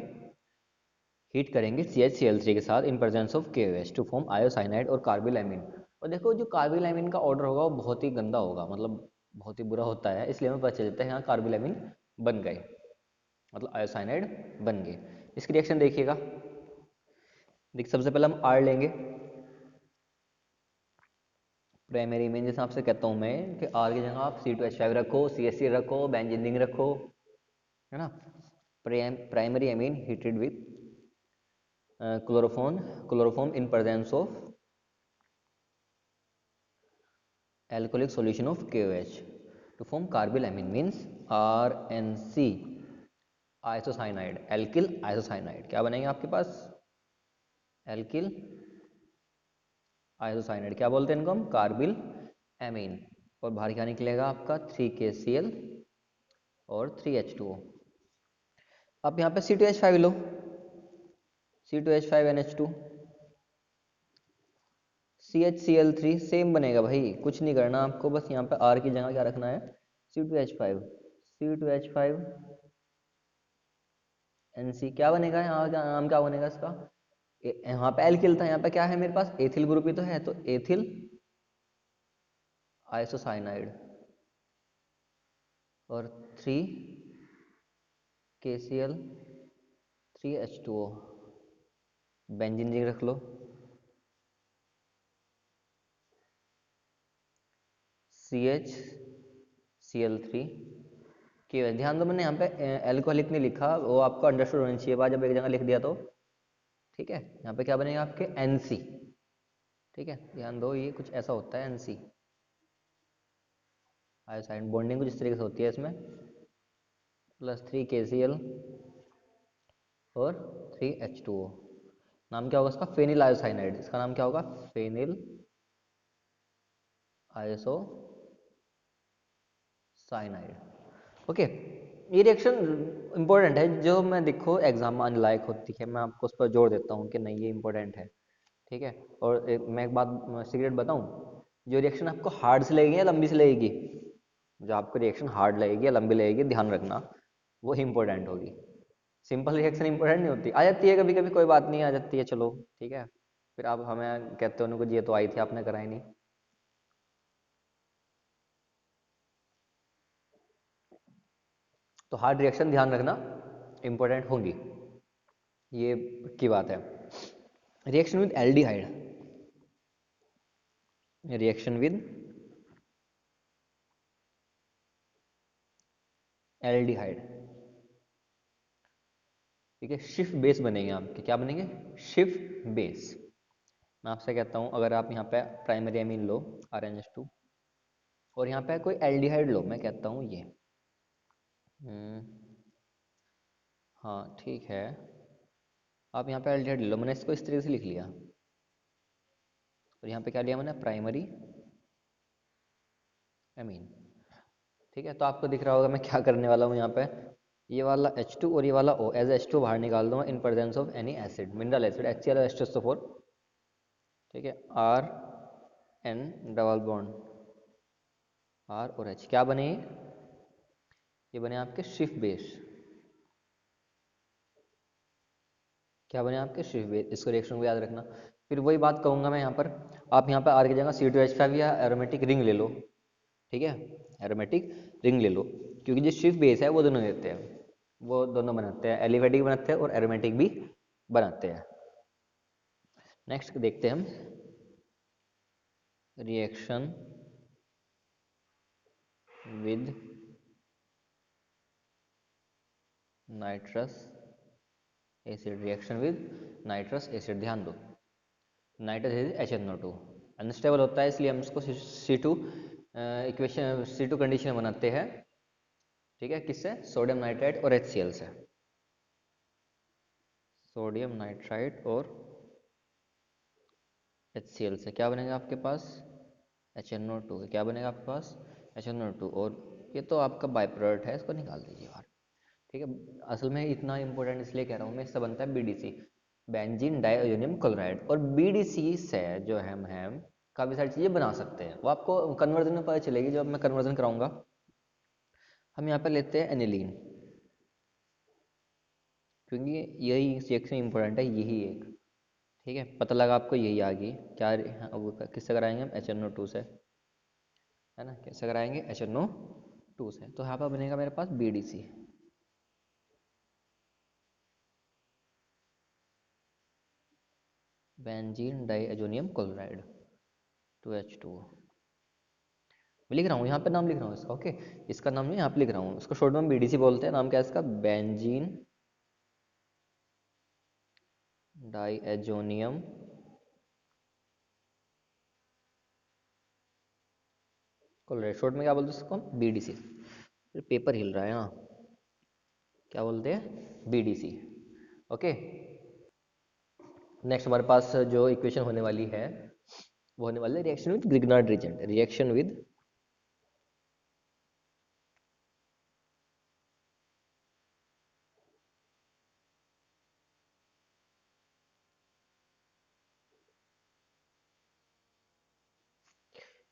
हीट करेंगे CHCl3 के साथ in presence of KOH to form isocyanide और कार्बिल एमीन। और देखो जो कार्बिल एमीन का ऑर्डर होगा वो बहुत ही गंदा होगा, मतलब बहुत ही बुरा होता है, इसलिए हमें पता चल जाता है यहाँ कार्बिल एमीन बन गए, मतलब आयोसाइनाइड बन गए। इसकी रिएक्शन देखिएगा। देख सबसे पहले हम R लेंगे, प्राइमरी में जैसे आपसे कहता हूँ मैं कि R की जगह आप C2H5 रखो, CH3 रखो, बेंजीन रखो, है ना। Primary amine heated with chloroform in presence of alcoholic solution of KOH to form carbyl amine means RNC isocyanide, alkyl isocyanide। क्या बनेंगे आपके पास, एल्किल आइसोसाइनाइड। क्या बोलते हैं इनको हम, कार्बिल एमीन। और बाहर क्या निकलेगा आपका 3KCl और 3H2O। अब यहाँ पे C2H5 लो, C2H5NH2, CHCl3 सेम बनेगा भाई, कुछ नहीं करना आपको, बस यहाँ पे R की जगह क्या रखना है, C2H5, C2H5NC। क्या बनेगा यहाँ, क्या नाम क्या बनेगा इसका, यहाँ पे एल्किल था, यहाँ पे क्या है मेरे पास, एथिल ग्रुप ही तो है, तो एथिल आइसोसाइनाइड और 3KCl3H2O। बेंजीन रिंग रख लो, CHCl3 के। ध्यान दो मैंने यहाँ पे एल्कोहलिक नहीं लिखा, वो आपको अंडरस्टूड होनी चाहिए बात, जब एक जगह लिख दिया तो। ठीक है, यहाँ पे क्या बनेगा आपके NC। ठीक है, ध्यान दो ये कुछ ऐसा होता है NC, आयोसाइड बॉन्डिंग कुछ इस तरीके से होती है इसमें, प्लस 3KCl और 3H2O। नाम क्या होगा इसका, फेनिल आयोसाइनाइड। इसका नाम क्या होगा, फेनिल आयोसाइनाइड। ओके, ये रिएक्शन इंपॉर्टेंट है, जो मैं देखो एग्जाम में आने लायक होती है, मैं आपको उस पर जोर देता हूँ कि नहीं ये इंपॉर्टेंट है। ठीक है, और मैं एक बात सीक्रेट बताऊँ, जो रिएक्शन आपको हार्ड से लगेगी या लंबी से लगेगी, जो आपको रिएक्शन हार्ड लगेगी या लंबी लगेगी, ध्यान रखना वो इंपॉर्टेंट होगी। सिंपल रिएक्शन इंपॉर्टेंट नहीं होती, आ जाती है कभी कभी, कोई बात नहीं, आ जाती है चलो ठीक है, फिर आप हमें कहते हो उनको ये तो आई थी आपने कराई नहीं। तो हार्ड रिएक्शन ध्यान रखना इंपॉर्टेंट होंगी, ये की बात है। Reaction with aldehyde, reaction with aldehyde, ठीक है, शिफ्ट बेस बनेंगे आपके, क्या बनेंगे, शिफ्ट बेस। मैं आपसे कहता हूँ अगर आप यहाँ पे प्राइमरी एमीन लो RNH2 और यहाँ पे कोई एल्डिहाइड लो, मैं कहता हूँ ये हाँ ठीक है, आप यहाँ पे एल्डिहाइड ले लो, मैंने इसको इस तरीके से लिख लिया, और यहाँ पे क्या लिया मैंने, प्राइमरी एमीन। ठीक है, तो आपको दिख रहा होगा मैं क्या करने वाला हूँ यहाँ पे, ये वाला H2 और ये वाला O एज H2 बाहर निकाल दूंगा इन presence of any acid, mineral acid HCl H2SO4। ठीक है, RN डबल बॉन्ड R और H, क्या बने ये बने आपके शिफ्ट बेस। क्या बने आपके शिफ्ट बेस, इसको रिएक्शन को याद रखना। फिर वही बात कहूँगा मैं यहाँ पर, आप यहाँ पर R की जगह C2H5 या एरोमेटिक रिंग ले लो। ठीक है, एरोमेटिक रिंग ले लो, क्योंकि जो शिफ्ट बेस है वो दोनों देते हैं, वो दोनों बनाते हैं, एलिफेटिक बनाते हैं और एरोमेटिक भी बनाते हैं। नेक्स्ट देखते हैं हम reaction with nitrous acid, reaction with nitrous acid. ध्यान दो नाइट्रस एसिड HNO2 अनस्टेबल होता है, इसलिए हम इसको C2 इक्वेशन C2 कंडीशन बनाते हैं ठीक है, किससे? सोडियम नाइट्राइड और HCl से। सोडियम नाइट्राइड और HCl से क्या बनेगा आपके पास? HNO2। क्या बनेगा आपके पास? HNO2। और ये तो आपका बाय प्रोडक्ट है, इसको निकाल दीजिए बाहर। ठीक है, असल में इतना इंपॉर्टेंट इसलिए कह रहा हूँ मैं, इससे बनता है BDC, बेंजीन डाइअमोनियम क्लोराइड। और BDC से जो हम काफ़ी सारी चीज़ें बना सकते हैं, वो आपको कन्वर्जन में पता चलेगी जब मैं कन्वर्जन कराऊंगा। हम यहाँ पे लेते हैं एनिलीन, क्योंकि यही रिएक्शन इंपॉर्टेंट है, यही एक। ठीक है, पता लगा आपको, यही आ गई क्या? हाँ, वो किससे कराएंगे हम? HNO2 से, है ना? कैसे कराएंगे? HNO2 से। तो यहाँ पर बनेगा मेरे पास BDC, benzene diammonium chloride, 2H2। मैं लिख रहा हूँ यहाँ पे, नाम लिख रहा हूँ इसका, ओके। इसका नाम नहीं यहाँ पे लिख रहा हूँ, इसको शॉर्ट में BDC बोलते हैं। नाम क्या है इसका? Benzene diammonium chloride. शॉर्ट में क्या बोलते हैं इसको? BDC। पेपर हिल रहा है यहाँ, क्या बोलते हैं? BDC, okay. नेक्स्ट हमारे पास जो इक्वेशन होने वाली है वो होने वाली है reaction with Grignard reagent. Reaction with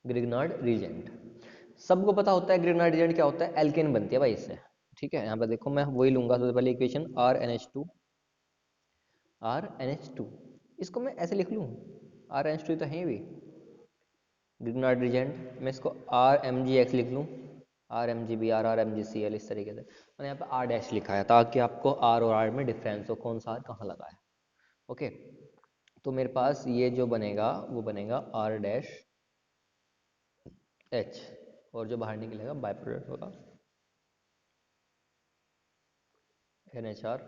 Grignard reagent. सबको पता होता है ग्रिग्नार्ड रीजेंट क्या होता है? एल्केन बनती है भाई इससे। ठीक है, यहाँ पर देखो मैं वही लूंगा सबसे पहले इक्वेशन, RNH2। इसको मैं ऐसे लिख लूँ, RNH2 तो है भी ग्रिग्नार्ड रीजेंट। मैं इसको RMgX लिख लूँ, RMgBr, RMgCl, इस तरीके से। मैंने यहाँ पे R डैश लिखा है ताकि आपको R और R में डिफरेंस हो, कौन सा कहाँ लगा है। ओके, तो मेरे पास ये जो बनेगा वो बनेगा R डैश H, और जो बाहर निकलेगा बाय प्रोडक्ट होगा NHR।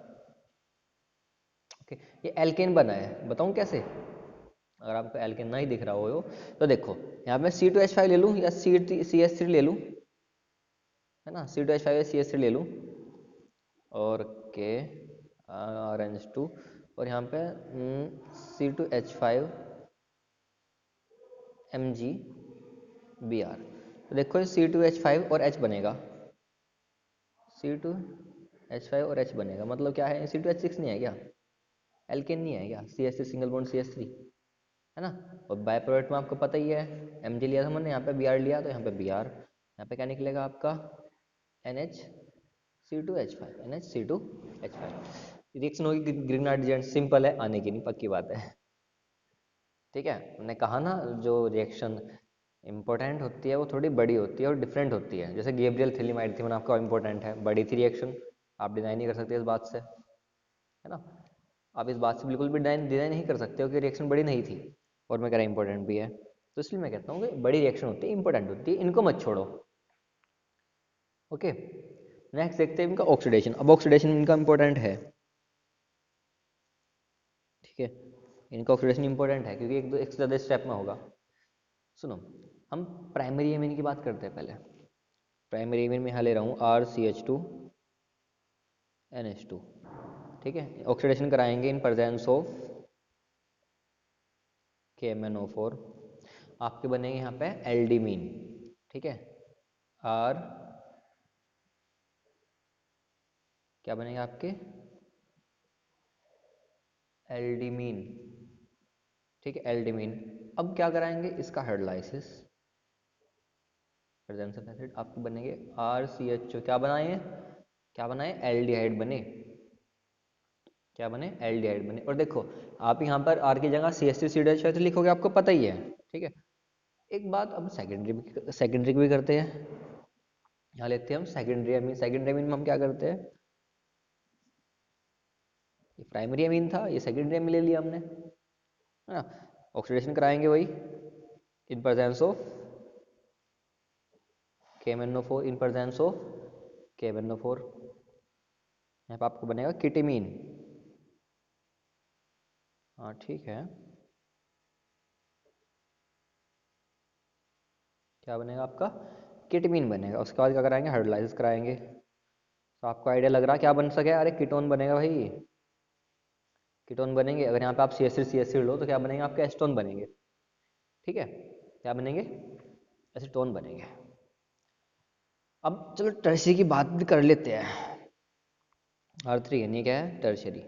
ओके, ये एल्केन बना है, बताऊँ कैसे? अगर आपको एल्केन नहीं दिख रहा हो तो देखो, यहाँ पे C2H5 ले लूँ या CH3 ले लूँ, है ना? C2H5 या CH3 ले लूँ, और के RNH2, और यहाँ पे C2H5 MgBr। तो देखो ये C2H5 और H बनेगा, C2H5 और H बनेगा, मतलब क्या है? C2H6 नहीं है क्या? एल्केन नहीं है क्या? CH3 सिंगल बॉन्ड CH3, है ना? और बाय प्रोडक्ट में आपको पता ही है, Mg लिया था मैंने, यहाँ पे Br लिया तो यहाँ पे Br, यहाँ पे क्या निकलेगा आपका? NHC2H5, NHC2H5। रिएक्शन होगी ग्रिग्नार्ड रीजेंट, सिंपल है, आने की नहीं, पक्की बात है। ठीक है, मैंने कहा ना जो रिएक्शन इंपॉर्टेंट होती है वो थोड़ी बड़ी होती है और डिफरेंट होती है। जैसे गैब्रियल थैलीमाइड थी, मैंने आपका इंपॉर्टेंट है, बड़ी थी रिएक्शन, आप डिनाई नहीं कर सकते इस बात से, है ना? आप इस बात से बिल्कुल भी डिनाई नहीं कर सकते हो कि रिएक्शन बड़ी नहीं थी, और मैं कह रहा इंपॉर्टेंट भी है। तो इसलिए मैं कहता हूँ कि बड़ी रिएक्शन होती है, इंपॉर्टेंट होती है, इनको मत छोड़ो। ओके, नेक्स्ट देखते हैं इनका ऑक्सीडेशन। अब ऑक्सीडेशन इनका इंपॉर्टेंट है, ठीक है, इनका ऑक्सीडेशन इंपॉर्टेंट है क्योंकि एक से ज़्यादा स्टेप में होगा। सुनो, हम प्राइमरी एमीन की बात करते हैं पहले। प्राइमरी एमीन में यहाँ ले रहा हूँ RCH2NH2। ठीक है, ऑक्सीडेशन कराएंगे इन प्रेजेंस ऑफ KMnO4। आपके बनेंगे यहाँ पे एल्डिमीन। ठीक है, आर क्या बनेगा आपके? एल्डिमीन। ठीक है, एल्डिमीन। अब क्या कराएंगे? इसका हाइड्रोलाइसिस, प्रेजेंस ऑफ एसिड, आपके बनेंगे RCHO। क्या बनाए? क्या बनाए? एल्डिहाइड बने। क्या बने? एल्डिहाइड बने। और देखो, आप यहाँ पर R की जगह CH3CH5 लिखोगे, आपको पता ही है। ठीक है, एक बात अब सेकेंडरी भी करते हैं। यहाँ लेते हैं हम सेकेंडरी अमीन। सेकेंडरी अमीन में हम क्या करते हैं? ये प्राइमरी अमीन था, ये सेकेंडरी अमीन ले लिया हमने, है ना? ऑक्सीडेशन कराएंगे वही इन presence of KMnO4, in presence of KMnO4। यहाँ पे आपको बनेगा किटिमीन। हाँ ठीक है, क्या बनेगा आपका? किटमीन बनेगा। उसके बाद क्या कराएंगे? हाइड्रोलाइसिस कराएंगे। तो आपको आइडिया लग रहा है क्या बन सके? अरे कीटोन बनेगा भाई, कीटोन बनेंगे। अगर यहाँ पे आप सी एस लो तो क्या बनेंगे? आपके एस्टोन बनेंगे। ठीक है, क्या बनेंगे? एसीटोन बनेंगे। अब चलो टर्शियरी की बात भी कर लेते हैं। R3 यानी क्या है? टर्शियरी।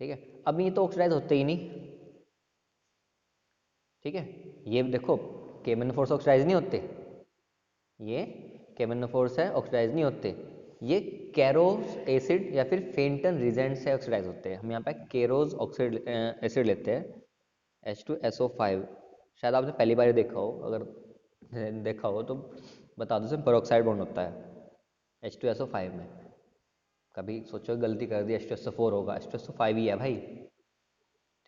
ठीक है, अब ये तो ऑक्सीडाइज होते ही नहीं। ठीक है, ये देखो KMnO4 ऑक्सीडाइज नहीं होते, ये KMnO4 है ऑक्सीडाइज नहीं होते, ये कैरोस एसिड या फिर फेंटन रिजेंट से ऑक्सीडाइज होते हैं। हम यहाँ पे केरोस ऑक्सीड एसिड लेते हैं H2SO5। शायद आपने पहली बार ही देखा हो, अगर देखा हो तो बता दो, इसमें पेरोक्साइड बॉन्ड होता है H2SO5 में। कभी सोचो गलती कर दी H2SO4 होगा, H2SO5 ही है भाई।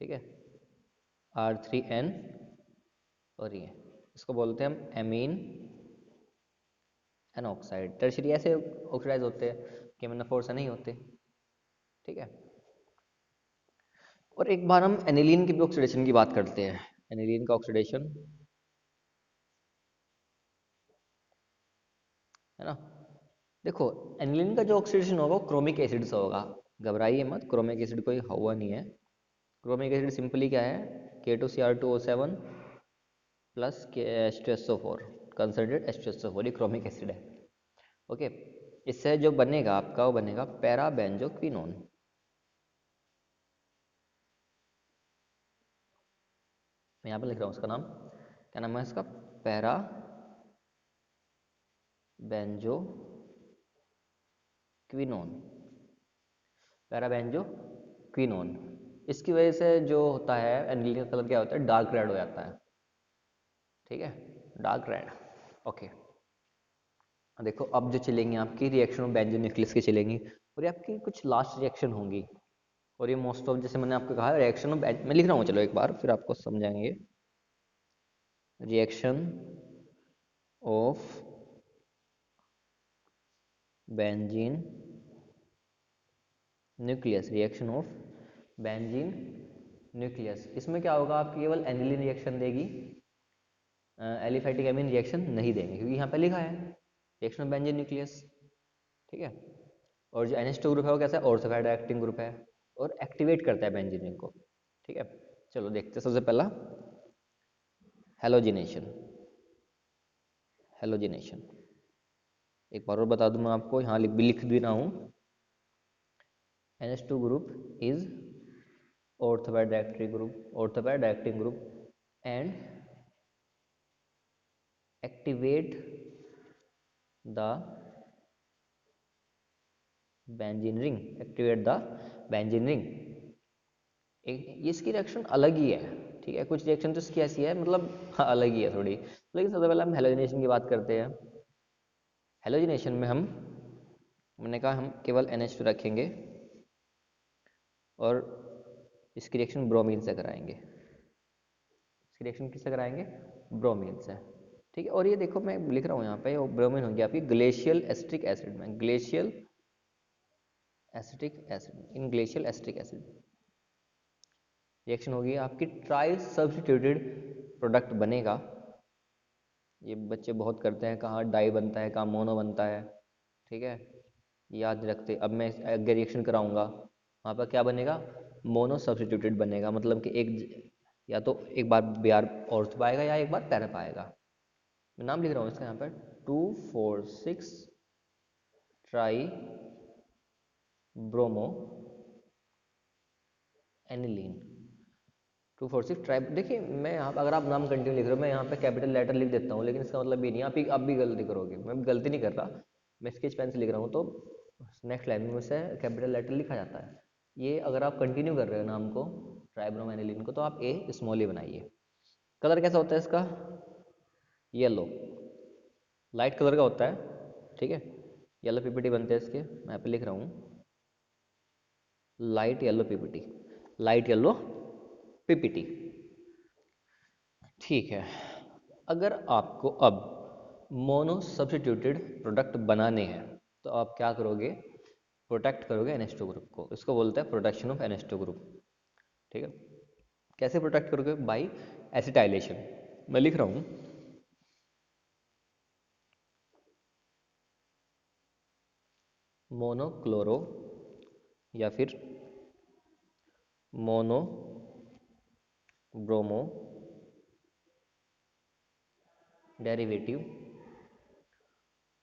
ठीक है, R3N, और ये इसको बोलते हैं हम एमीन एनऑक्साइड। टर्शियरी ऐसे ऑक्सीडाइज होते हैं, KMnO4 से नहीं होते। ठीक है, और एक बार हम एनिलीन की भी ऑक्सीडेशन की बात करते हैं। एनिलीन का ऑक्सीडेशन है ना। देखो एनिलीन का जो ऑक्सीडेशन होगा वो क्रोमिक एसिड से होगा, घबराइए मत, क्रोमिक एसिड कोई हुआ नहीं है। क्रोमिक एसिड सिंपली क्या है? K2Cr2O7 plus H2SO4, concentrate H2SO4, ये क्रोमिक एसिड है। ओके, इससे जो बनेगा आपका वो बनेगा पैराबेंजोक्विनोन। मैं यहाँ पे लिख रहा हूँ उसका नाम, क्या नाम है इसका? Para benzo quinone. Para benzo quinone. इसकी वजह से जो होता है एनिलीन का कलर क्या होता है? डार्क रेड हो जाता है। ठीक है, डार्क रेड। ओके, देखो अब जो चलेंगी आपकी रिएक्शन बेंजो न्यूक्लियस की चलेंगी, और ये आपकी कुछ लास्ट रिएक्शन होंगी। और ये मोस्ट ऑफ, जैसे मैंने आपको कहा, रिएक्शन ऑफ, मैं लिख रहा हूँ चलो एक बार फिर आपको समझाएंगे। Reaction of benzene nucleus, reaction of benzene nucleus. इसमें क्या होगा? आपकी केवल एनिलीन रिएक्शन देगी, एलिफैटिक एमीन रिएक्शन नहीं देंगे, क्योंकि यहाँ पे लिखा है रिएक्शन ऑफ बेंजीन न्यूक्लियस। ठीक है, और जो NH2 ग्रुप है वो कैसा है? ऑर्थोपैड एक्टिंग ग्रुप है, और एक्टिवेट करता है बेंजीन रिंग को। ठीक है, चलो देखते हैं सबसे पहला हेलोजिनेशन। हेलोजिनेशन एक बार और बता दूं मैं आपको, यहाँ लिख भी रहा हूँ। NH2 group is orthopod acting group and activate the benzene ring, activate the benzene ring। ये इसकी रिएक्शन अलग ही है। ठीक है, कुछ रिएक्शन तो इसकी ऐसी है, मतलब हाँ, अलग ही है थोड़ी। लेकिन सबसे पहले हम हेलोजिनेशन की बात करते हैं। हेलोजिनेशन में हमने कहा हम केवल NH2 रखेंगे और इसकी रिएक्शन ब्रोमीन से कराएंगे। इसकी रिएक्शन किससे कराएंगे? ब्रोमीन से। ठीक है, और ये देखो मैं लिख रहा हूँ यहाँ पे, ब्रोमीन होगी आपकी ग्लेशियल एसिटिक एसिड में, ग्लेशियल एसिटिक एसिड, इन ग्लेशियल एसिटिक एसिड रिएक्शन होगी आपकी, ट्राई सब्स्टिट्यूटेड प्रोडक्ट बनेगा। ये बच्चे बहुत करते हैं, कहाँ डाई बनता है, कहाँ मोनो बनता है। ठीक है, याद नहीं रखते। अब मैं आगे रिएक्शन कराऊंगा, वहाँ पर क्या बनेगा? मोनो सब्स्टिट्यूटेड बनेगा, मतलब कि एक, या तो एक बार Br ऑर्थ पाएगा या एक बार पैरा पाएगा। मैं नाम लिख रहा हूँ इसका यहाँ पर, 2,4,6 ट्राई ब्रोमो एनिलीन। 2,4,6 ट्राई, देखिए मैं यहाँ अगर आप नाम कंटिन्यू लिख रहे हो, मैं यहाँ पे कैपिटल लेटर लिख देता हूँ, लेकिन इसका मतलब ये नहीं आप भी गलती करोगे। मैं गलती नहीं कर रहा, मैं स्केच पेन से लिख रहा हूँ, तो नेक्स्ट लाइन में से कैपिटल लेटर लिखा जाता है। ये अगर आप कंटिन्यू कर रहे हो नाम को, ट्राइब्रोम एनिलीन को, तो आप ए स्मॉल ए बनाइए। कलर कैसा होता है इसका? येलो, लाइट कलर का होता है। ठीक है, येलो पीपीटी बनते हैं इसके, मैं यहाँ पे लिख रहा हूँ light yellow PPT, light yellow PPT. ठीक है, अगर आपको अब मोनो सब्स्टिट्यूटेड प्रोडक्ट बनाने हैं तो आप क्या करोगे? प्रोटेक्ट करोगे NH2 ग्रुप को, इसको बोलते हैं प्रोटेक्शन ऑफ NH2 ग्रुप। ठीक है, कैसे प्रोटेक्ट करोगे? By acetylation. मैं लिख रहा हूँ मोनोक्लोरो या फिर mono bromo derivative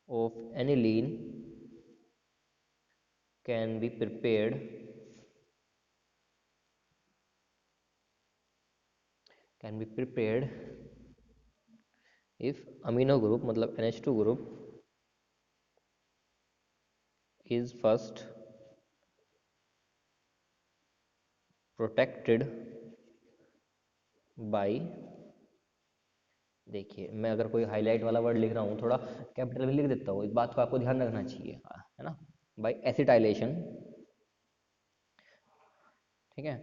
of aniline can be prepared if amino group मतलब NH2 group is first protected by, देखिए मैं अगर कोई हाईलाइट वाला वर्ड लिख रहा हूँ थोड़ा कैपिटल में लिख देता हूँ, इस बात को आपको ध्यान रखना चाहिए, है ना, बाय एसिटाइलेशन। ठीक है,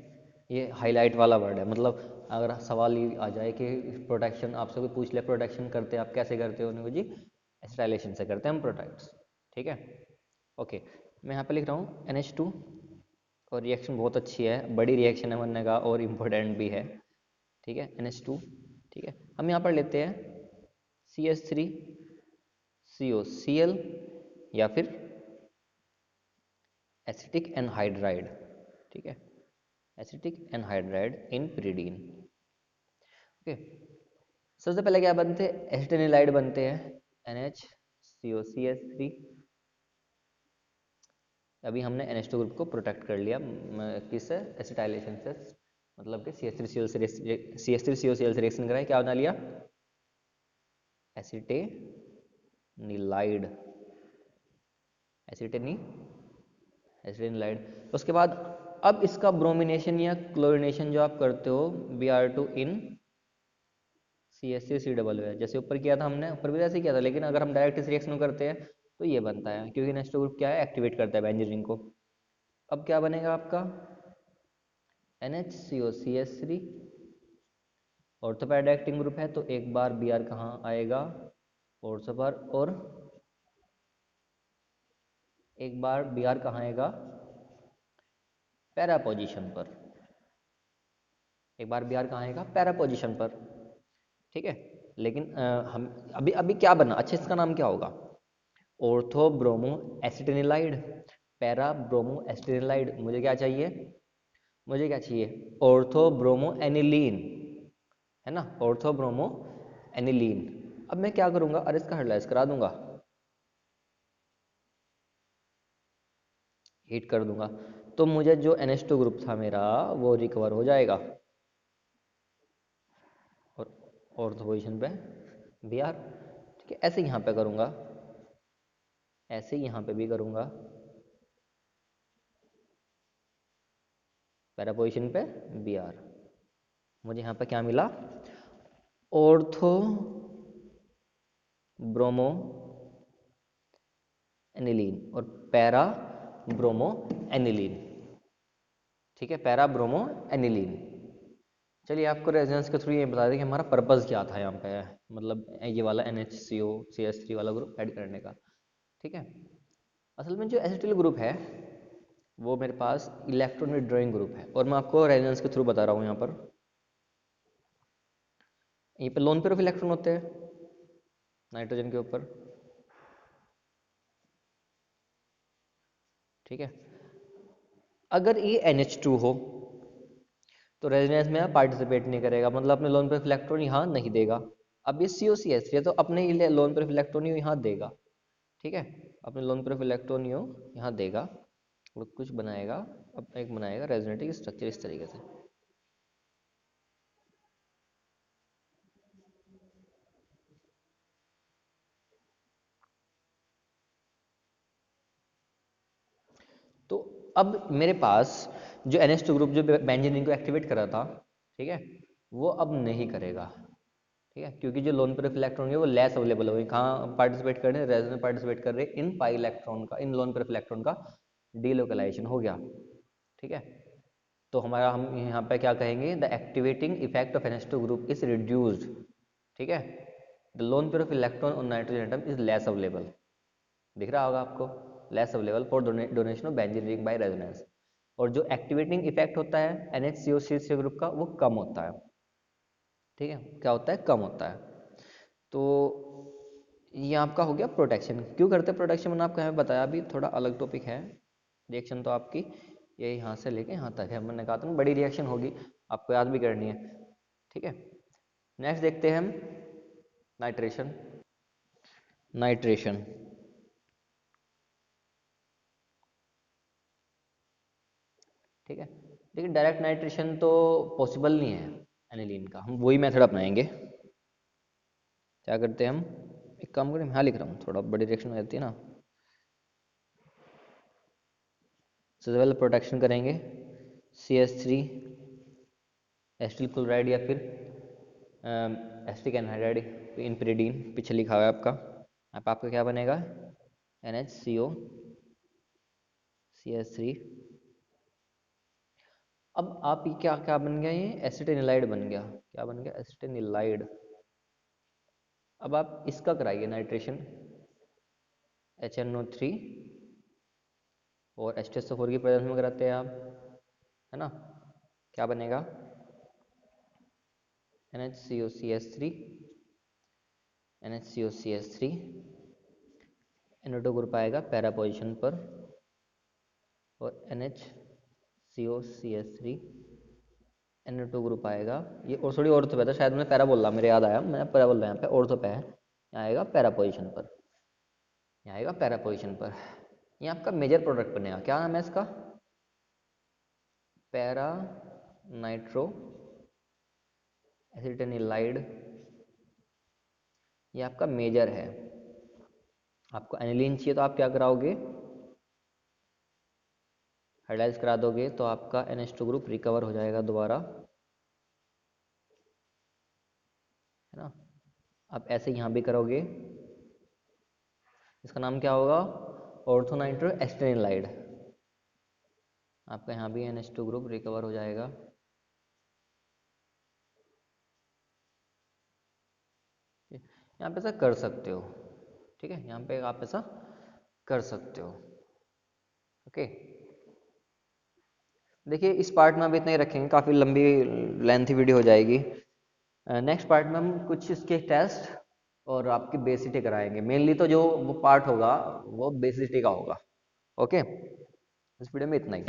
ये हाईलाइट वाला वर्ड है, मतलब अगर सवाल ये आ जाए कि प्रोटेक्शन आपसे कोई पूछ ले प्रोटेक्शन करते हैं आप कैसे करते हो, उन्होंने जी एसिटाइलेशन से करते हैं हम प्रोटेक्ट्स। ठीक है, ओके, मैं यहाँ पे लिख रहा हूँ NH2 और रिएक्शन बहुत अच्छी है, बड़ी रिएक्शन है बनने का और इम्पोर्टेंट भी है। ठीक है, NH2, ठीक है, हम यहाँ पर लेते हैं CH3COCl या फिर एसिटिक एनहाइड्राइड। ठीक है, एसिटिक एनहाइड्राइड इन pyridine। ओके, सबसे पहले क्या बनते हैं, एसिटिनिलाइड बनते हैं NHCOCH3। अभी हमने NH2 ग्रुप को प्रोटेक्ट कर लिया किससे, एसिटाइलेशन से, मतलब कि CH3COCl से रिएक्शन कराए, क्या बना लिया, एसिटेनिलाइड, एसिटेनिलाइड। उसके बाद अब इसका ब्रोमिनेशन या क्लोरिनेशन जो आप करते हो Br2 इन CH3C है, जैसे ऊपर किया था हमने, ऊपर भी ऐसे किया था, लेकिन अगर हम डायरेक्ट इस रिएक्शन को करते हैं तो ये बनता है, क्योंकि नेक्स्ट ग्रुप क्या है, एक्टिवेट करता है बेंजीन रिंग को। अब क्या बनेगा आपका NHCOCH3, ऑर्थोपैड एक्टिंग ग्रुप है, तो एक बार Br कहाँ आएगा, ऑर्थो पर, और एक बार Br कहाँ आएगा, पैरा पोजीशन पर, एक बार Br कहाँ आएगा, पैरा पोजीशन पर। ठीक है, लेकिन हम अभी अभी क्या बना, अच्छा इसका नाम क्या होगा, ऑर्थो ब्रोमो एसिटिनिलाइड, पैरा ब्रोमो एसिटिनिलाइड। मुझे क्या चाहिए, मुझे क्या चाहिए, ऑर्थो ब्रोमो एनिलीन, है ना, ऑर्थो ब्रोमो एनिलीन। अब मैं क्या करूंगा, अरे इसका हाइड्रोलाइज करा दूंगा, हीट कर दूंगा, तो मुझे जो NH2 ग्रुप था मेरा वो रिकवर हो जाएगा, और ऑर्थो पोजीशन पे Br। ठीक है, ऐसे यहाँ पे करूंगा, ऐसे ही यहाँ पे भी करूंगा, पैरा पोजीशन पे Br। मुझे यहाँ पे क्या मिला, ऑर्थो ब्रोमो एनिलीन और पैरा ब्रोमो एनिलीन। ठीक है, पैरा ब्रोमो एनिलीन। चलिए आपको रेजोनेंस के थ्रू ये बता दें कि हमारा पर्पस क्या था यहाँ पे, मतलब ये वाला NHCO CH3 वाला ग्रुप ऐड करने का। ठीक है, असल में जो एसिटिल ग्रुप है वो मेरे पास इलेक्ट्रॉन विड्रॉइंग ग्रुप है, और मैं आपको रेजोनेंस के थ्रू बता रहा हूँ। यहाँ पर ये पे लोन पेयर ऑफ इलेक्ट्रॉन होते हैं नाइट्रोजन के ऊपर। ठीक है, अगर ये NH2 हो तो रेजोनेंस में पार्टिसिपेट नहीं करेगा, मतलब अपने लोन पेयर इलेक्ट्रॉन यहाँ नहीं देगा। अब ये COCH3 है तो अपने लोन पेयर इलेक्ट्रॉन यहाँ देगा। ठीक है, अपने लोन पेयर इलेक्ट्रॉन यहाँ देगा और कुछ बनाएगा, अब एक बनाएगा रेजोनेटिंग स्ट्रक्चर इस तरीके से। तो अब मेरे पास जो NH2 ग्रुप जो बेंजीन रिंग को एक्टिवेट कर रहा था, ठीक है, वो अब नहीं करेगा। ठीक है, क्योंकि जो लोन पेयर इलेक्ट्रॉन है वो लेस अवेलेबल हो गई, कहाँ पार्टिसिपेट कर रहे हैं, रेजोनेंस में पार्टिसिपेट कर रहे हैं, इन पाई इलेक्ट्रॉन का, इन लोन पेयर इलेक्ट्रॉन का डीलोकलाइजेशन हो गया। ठीक है, तो हमारा हम यहाँ पे क्या कहेंगे, the activating effect of NH2 group is reduced. ठीक है, the lone pair of electron on nitrogen atom is less available, दिख रहा होगा आपको, less available for donation of benzene ring by resonance. और जो एक्टिवेटिंग इफेक्ट होता है NHCOCH3 ग्रुप का वो कम होता है। ठीक है, क्या होता है, कम होता है। तो ये आपका हो गया प्रोटेक्शन। क्यों करते हैं प्रोटेक्शन, मैंने आपको यहाँ पे बताया, अभी थोड़ा अलग टॉपिक है। रिएक्शन तो आपकी ये यहाँ से लेके यहाँ तक है, मैंने कहा था ना बड़ी रिएक्शन होगी, आपको याद भी करनी है, ठीक है। नेक्स्ट देखते हैं हम नाइट्रेशन। नाइट्रेशन ठीक है, लेकिन डायरेक्ट नाइट्रेशन तो पॉसिबल नहीं है एनिलीन का, हम वही मेथड अपनाएंगे। क्या करते हैं हम, एक काम करें, हाँ लिख रहा हूँ, थोड़ा बड़ी रिएक्शन हो जाती है ना। सबसे पहले प्रोटेक्शन करेंगे, CH3 एसिटिल क्लोराइड या फिर एसिटिक एनहाइड्राइड इन पिरिडीन, पीछे लिखा हुआ है आपका। अब आपका क्या बनेगा, NHCO CH3। अब आप ये क्या क्या बन गया, ये एसिटेनिलाइड बन गया। क्या बन गया, एसिटेनिलाइड। अब आप इसका कराइए नाइट्रेशन, HNO3 और H2SO4 की प्रेजेंस में कराते हैं आप, है ना। क्या बनेगा, NHCOCH3 NHCOCH3, NO2 ग्रुप आएगा पैरा पोजीशन पर, और NHCOCH3 NO2 ग्रुप आएगा। ये और थोड़ी ऑर्थो पे था, शायद मैंने पैरा बोला, मेरे याद आया, मैं पैरा बोल रहा हूँ यहाँ पे, ऑर्थो पे है, यहाँ आएगा पैरा पोजीशन पर, यहाँ आएगा पैरा पोजीशन पर। ये आपका मेजर प्रोडक्ट बनेगा, क्या नाम है इसका, पैरा नाइट्रो एसिटेनिलाइड। ये आपका मेजर है। आपको एनिलीन चाहिए तो आप क्या कराओगे, हाइड्राइज करा दोगे तो आपका NH2 ग्रुप रिकवर हो जाएगा दोबारा, है ना। आप ऐसे यहाँ भी करोगे, इसका नाम क्या होगा, ऑर्थो नाइट्रो एसिटेनिलाइड। आपका यहाँ भी NH2 ग्रुप रिकवर हो जाएगा। यहाँ पे ऐसा कर सकते हो, ठीक है, यहाँ पे आप ऐसा कर सकते हो, ओके। देखिए इस पार्ट में हम इतना ही रखेंगे, काफ़ी लंबी लेंथी वीडियो हो जाएगी। नेक्स्ट पार्ट में हम कुछ इसके टेस्ट और आपकी बेसिटी कराएंगे, मेनली तो जो वो पार्ट होगा वो बेसिटी का होगा, ओके। इस वीडियो में इतना ही।